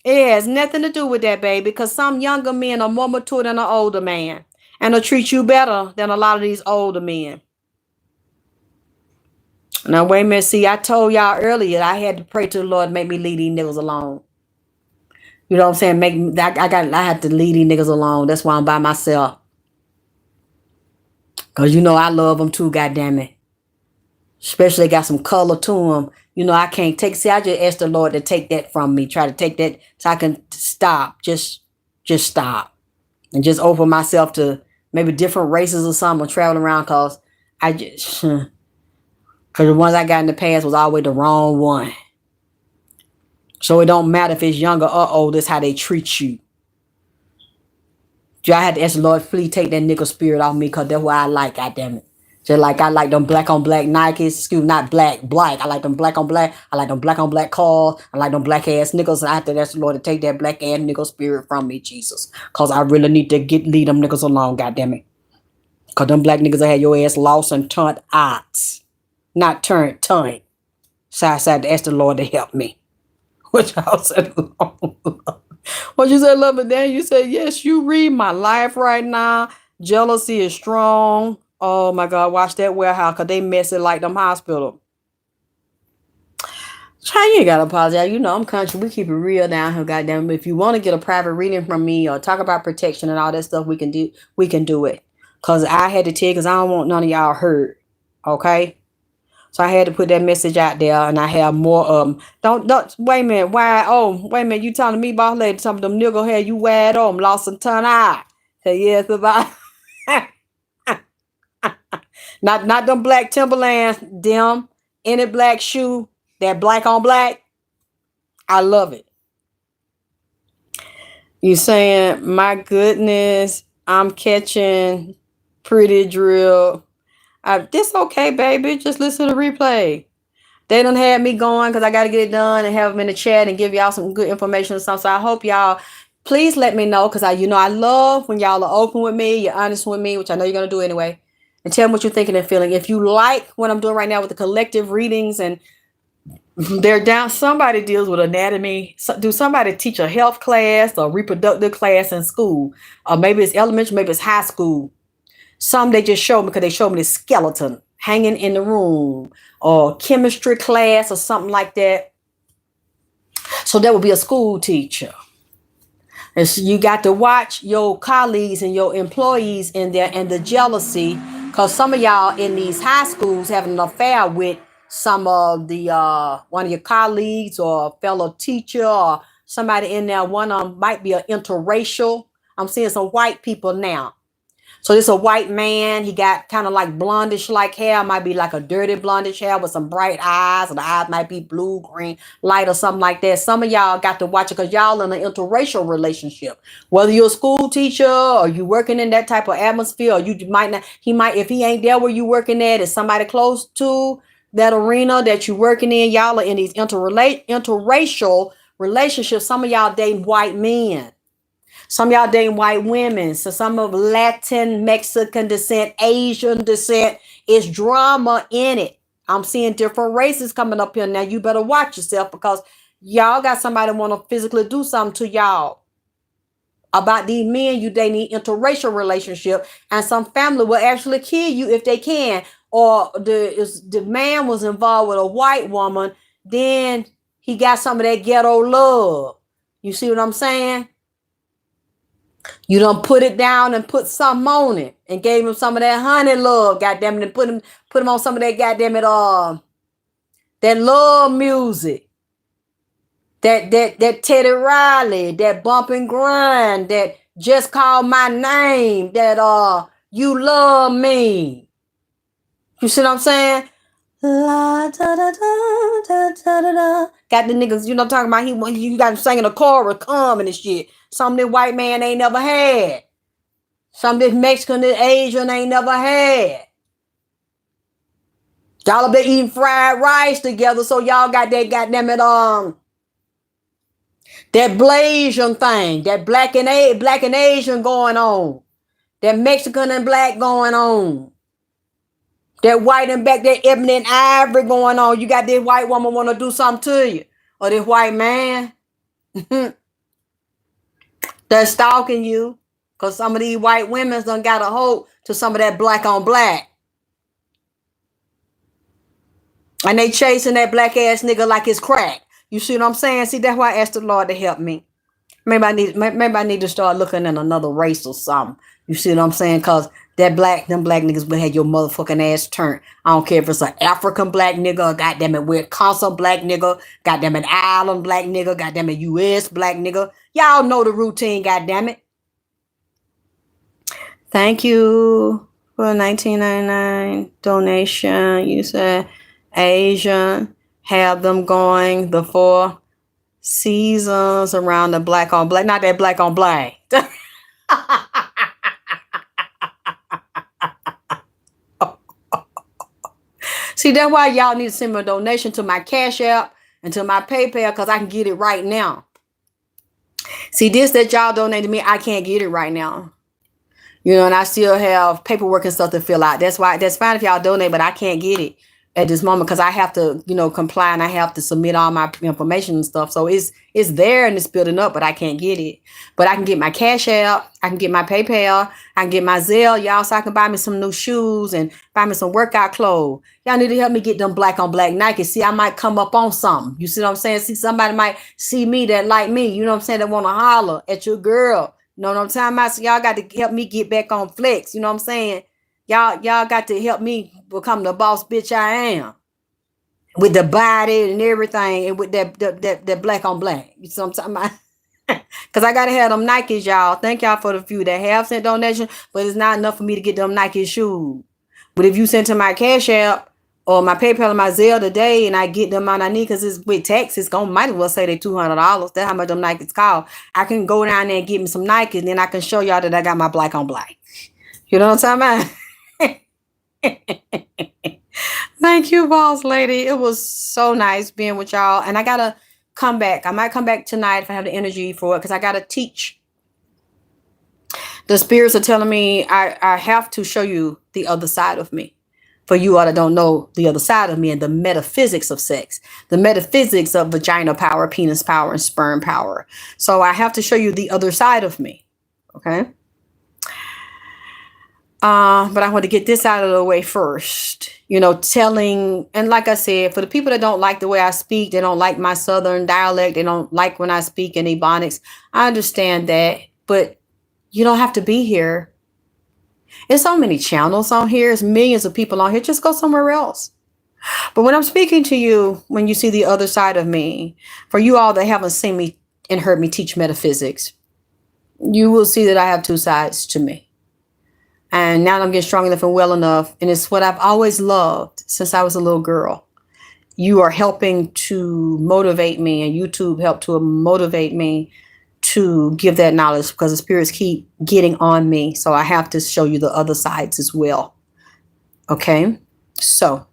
Speaker 1: It has nothing to do with that, baby, because some younger men are more mature than an older man and will treat you better than a lot of these older men. Now, wait a minute. See, I told y'all earlier I had to pray to the Lord to make me leave these niggas alone. You know what I'm saying? I had to leave these niggas alone. That's why I'm by myself. Because you know I love them too, goddammit. Especially got some color to them. You know, I can't take. See, I just asked the Lord to take that from me. Try to take that so I can stop. Just stop. And just open myself to maybe different races or something or traveling around because I just. Because the ones I got in the past was always the wrong one. So it don't matter if it's younger or older, it's how they treat you. I had to ask the Lord, please take that nigga spirit off me because that's what I like, goddammit. Just like I like them black on black Nikes, excuse me, not black. I like them black on black. I like them black on black cars. I like them black ass niggas. And I have to ask the Lord to take that black ass nigga spirit from me, Jesus. Because I really need to leave them niggas alone, goddammit. Because them black niggas had your ass lost and turned odds. Not turned, turned. So I had to ask the Lord to help me. What y'all said alone. What you said, love it, Dan? You said, yes, you read my life right now. Jealousy is strong. Oh my God, watch that warehouse because they mess it like them hospital. Try, you ain't gotta apologize. You know I'm country. We keep it real down here, goddamn. If you want to get a private reading from me or talk about protection and all that stuff, we can do it. Cause I had to tell you, because I don't want none of y'all hurt. Okay? So I had to put that message out there, and I have more of them. Don't wait a minute. Why? Oh, wait a minute. You telling me, boss lady, some of them nigga hair you wide on, lost a ton eye. Say yes about. Not them black Timberlands, them any black shoe, that black on black. I love it. You saying, my goodness, I'm catching pretty drill. This okay, baby. Just listen to the replay. They done had me going because I got to get it done and have them in the chat and give y'all some good information or something. So I hope y'all, please let me know because I love when y'all are open with me, you're honest with me, which I know you're going to do anyway. And tell me what you're thinking and feeling. If you like what I'm doing right now with the collective readings and they're down, somebody deals with anatomy. Do somebody teach a health class or reproductive class in school? Or maybe it's elementary, maybe it's high school. Some they just show me because they show me the skeleton hanging in the room or chemistry class or something like that. So that would be a school teacher. And so you got to watch your colleagues and your employees in there and the jealousy because some of y'all in these high schools having an affair with some of the one of your colleagues or a fellow teacher or somebody in there. One of them might be an interracial. I'm seeing some white people now. So this is a white man. He got kind of like blondish like hair. Might be like a dirty blondish hair with some bright eyes. And the eyes might be blue, green, light or something like that. Some of y'all got to watch it because y'all in an interracial relationship. Whether you're a school teacher or you working in that type of atmosphere or you might not. If he ain't there where you working at, is somebody close to that arena that you working in. Y'all are in these interracial relationships. Some of y'all dating white men. Some of y'all dating white women. So some of Latin, Mexican descent, Asian descent. It's drama in it. I'm seeing different races coming up here now. You better watch yourself because y'all got somebody want to physically do something to y'all. About these men you dating interracial relationship, and some family will actually kill you if they can. Or the man was involved with a white woman, then he got some of that ghetto love. You see what I'm saying? You done put it down and put something on it and gave him some of that honey love, goddamn it, and put him on some of that goddamn it, that love music. that Teddy Riley, that bump and grind, that just call my name, that you love me. You see what I'm saying? La da da da da da da da. Got the niggas, you know, talking about you got him singing a chorus, coming and shit. Some this white man ain't never had. Some this Mexican, this Asian ain't never had. Y'all been eating fried rice together, so y'all got that goddamn it that Blasian thing, that black and Asian going on, that Mexican and black going on, that white and black, that ebony and ivory going on. You got this white woman want to do something to you, or this white man that's stalking you, because some of these white women done got a hold to some of that black on black. And they chasing that black ass nigga like it's crack. You see what I'm saying? See, that's why I asked the Lord to help me. Maybe I need to start looking at another race or something. You see what I'm saying? Cause them black niggas would have your motherfucking ass turned. I don't care if it's an African black nigga, or goddamn it, Wisconsin black nigga, goddamn it, Ireland black nigga, goddamn it, US black nigga. Y'all know the routine, goddamn it. Thank you for $19.99 donation. You said Asian, have them going the 4 seasons around the black on black, not that black on black. See, that's why y'all need to send me a donation to my Cash App and to my PayPal, because I can get it right now. See, this that y'all donate to me, I can't get it right now. You know, and I still have paperwork and stuff to fill out. That's why, that's fine if y'all donate, but I can't get it at this moment because I have to, you know, comply, and I have to submit all my information and stuff. So it's there and it's building up, but I can't get it. But I can get my Cash App, I can get my PayPal, I can get my Zelle, y'all, so I can buy me some new shoes and buy me some workout clothes. Y'all need to help me get them black on black Nike. See, I might come up on something. You see what I'm saying? See, somebody might see me that like me, you know what I'm saying, that want to holler at your girl. You know what I'm talking about? So y'all got to help me get back on flex. You know what I'm saying? Y'all got to help me become the boss bitch I am. With the body and everything, and with that black on black. You see what I'm talking about? Because I got to have them Nikes, y'all. Thank y'all for the few that have sent donation, but it's not enough for me to get them Nike shoes. But if you send to my Cash App or my PayPal or my Zelle today, and I get the amount I need, because it's with tax, it's going to might as well say they $200. That's how much them Nikes cost. I can go down there and get me some Nikes, and then I can show y'all that I got my black on black. You know what I'm talking about? Thank you, boss lady. It was so nice being with y'all. And I got to come back. I might come back tonight if I have the energy for it, because I got to teach. The spirits are telling me I have to show you the other side of me. For you all that don't know the other side of me and the metaphysics of sex, the metaphysics of vagina power, penis power, and sperm power. So I have to show you the other side of me. Okay. But I want to get this out of the way first. You know, telling, and like I said, for the people that don't like the way I speak, they don't like my Southern dialect, they don't like when I speak in Ebonics, I understand that, but you don't have to be here. There's so many channels on here. There's millions of people on here. Just go somewhere else. But when I'm speaking to you, when you see the other side of me, for you all that haven't seen me and heard me teach metaphysics, you will see that I have two sides to me. And now I'm getting strong enough and well enough. And it's what I've always loved since I was a little girl. You are helping to motivate me, and YouTube helped to motivate me to give that knowledge, because the spirits keep getting on me. So I have to show you the other sides as well. Okay. So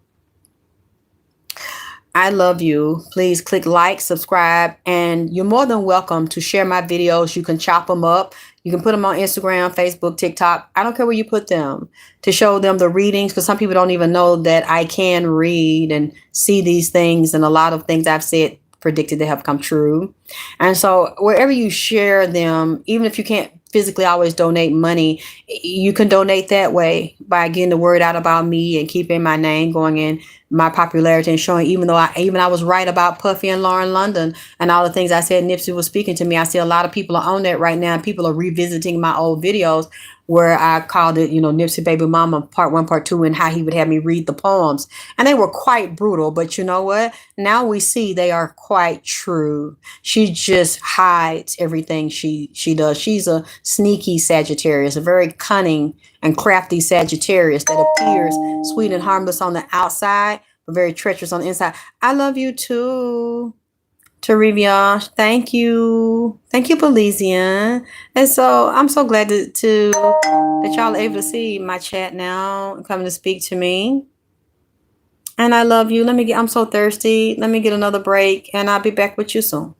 Speaker 1: I love you. Please click like, subscribe, and you're more than welcome to share my videos. You can chop them up. You can put them on Instagram, Facebook, TikTok. I don't care where you put them, to show them the readings, because some people don't even know that I can read and see these things. And a lot of things I've said predicted to have come true. And so wherever you share them, even if you can't physically always donate money, you can donate that way by getting the word out about me and keeping my name going in my popularity and showing, even though I was right about Puffy and Lauren London and all the things I said Nipsey was speaking to me. I see a lot of people are on that right now. People are revisiting my old videos where I called it, Nipsey Baby Mama part 1, part 2, and how he would have me read the poems. And they were quite brutal, but you know what? Now we see they are quite true. She just hides everything she does. She's a sneaky Sagittarius, a very cunning and crafty Sagittarius that appears sweet and harmless on the outside, but very treacherous on the inside. I love you too, Tarivia. Thank you. Thank you, Belizean. And so I'm so glad that y'all are able to see my chat now and coming to speak to me. And I love you. I'm so thirsty. Let me get another break and I'll be back with you soon.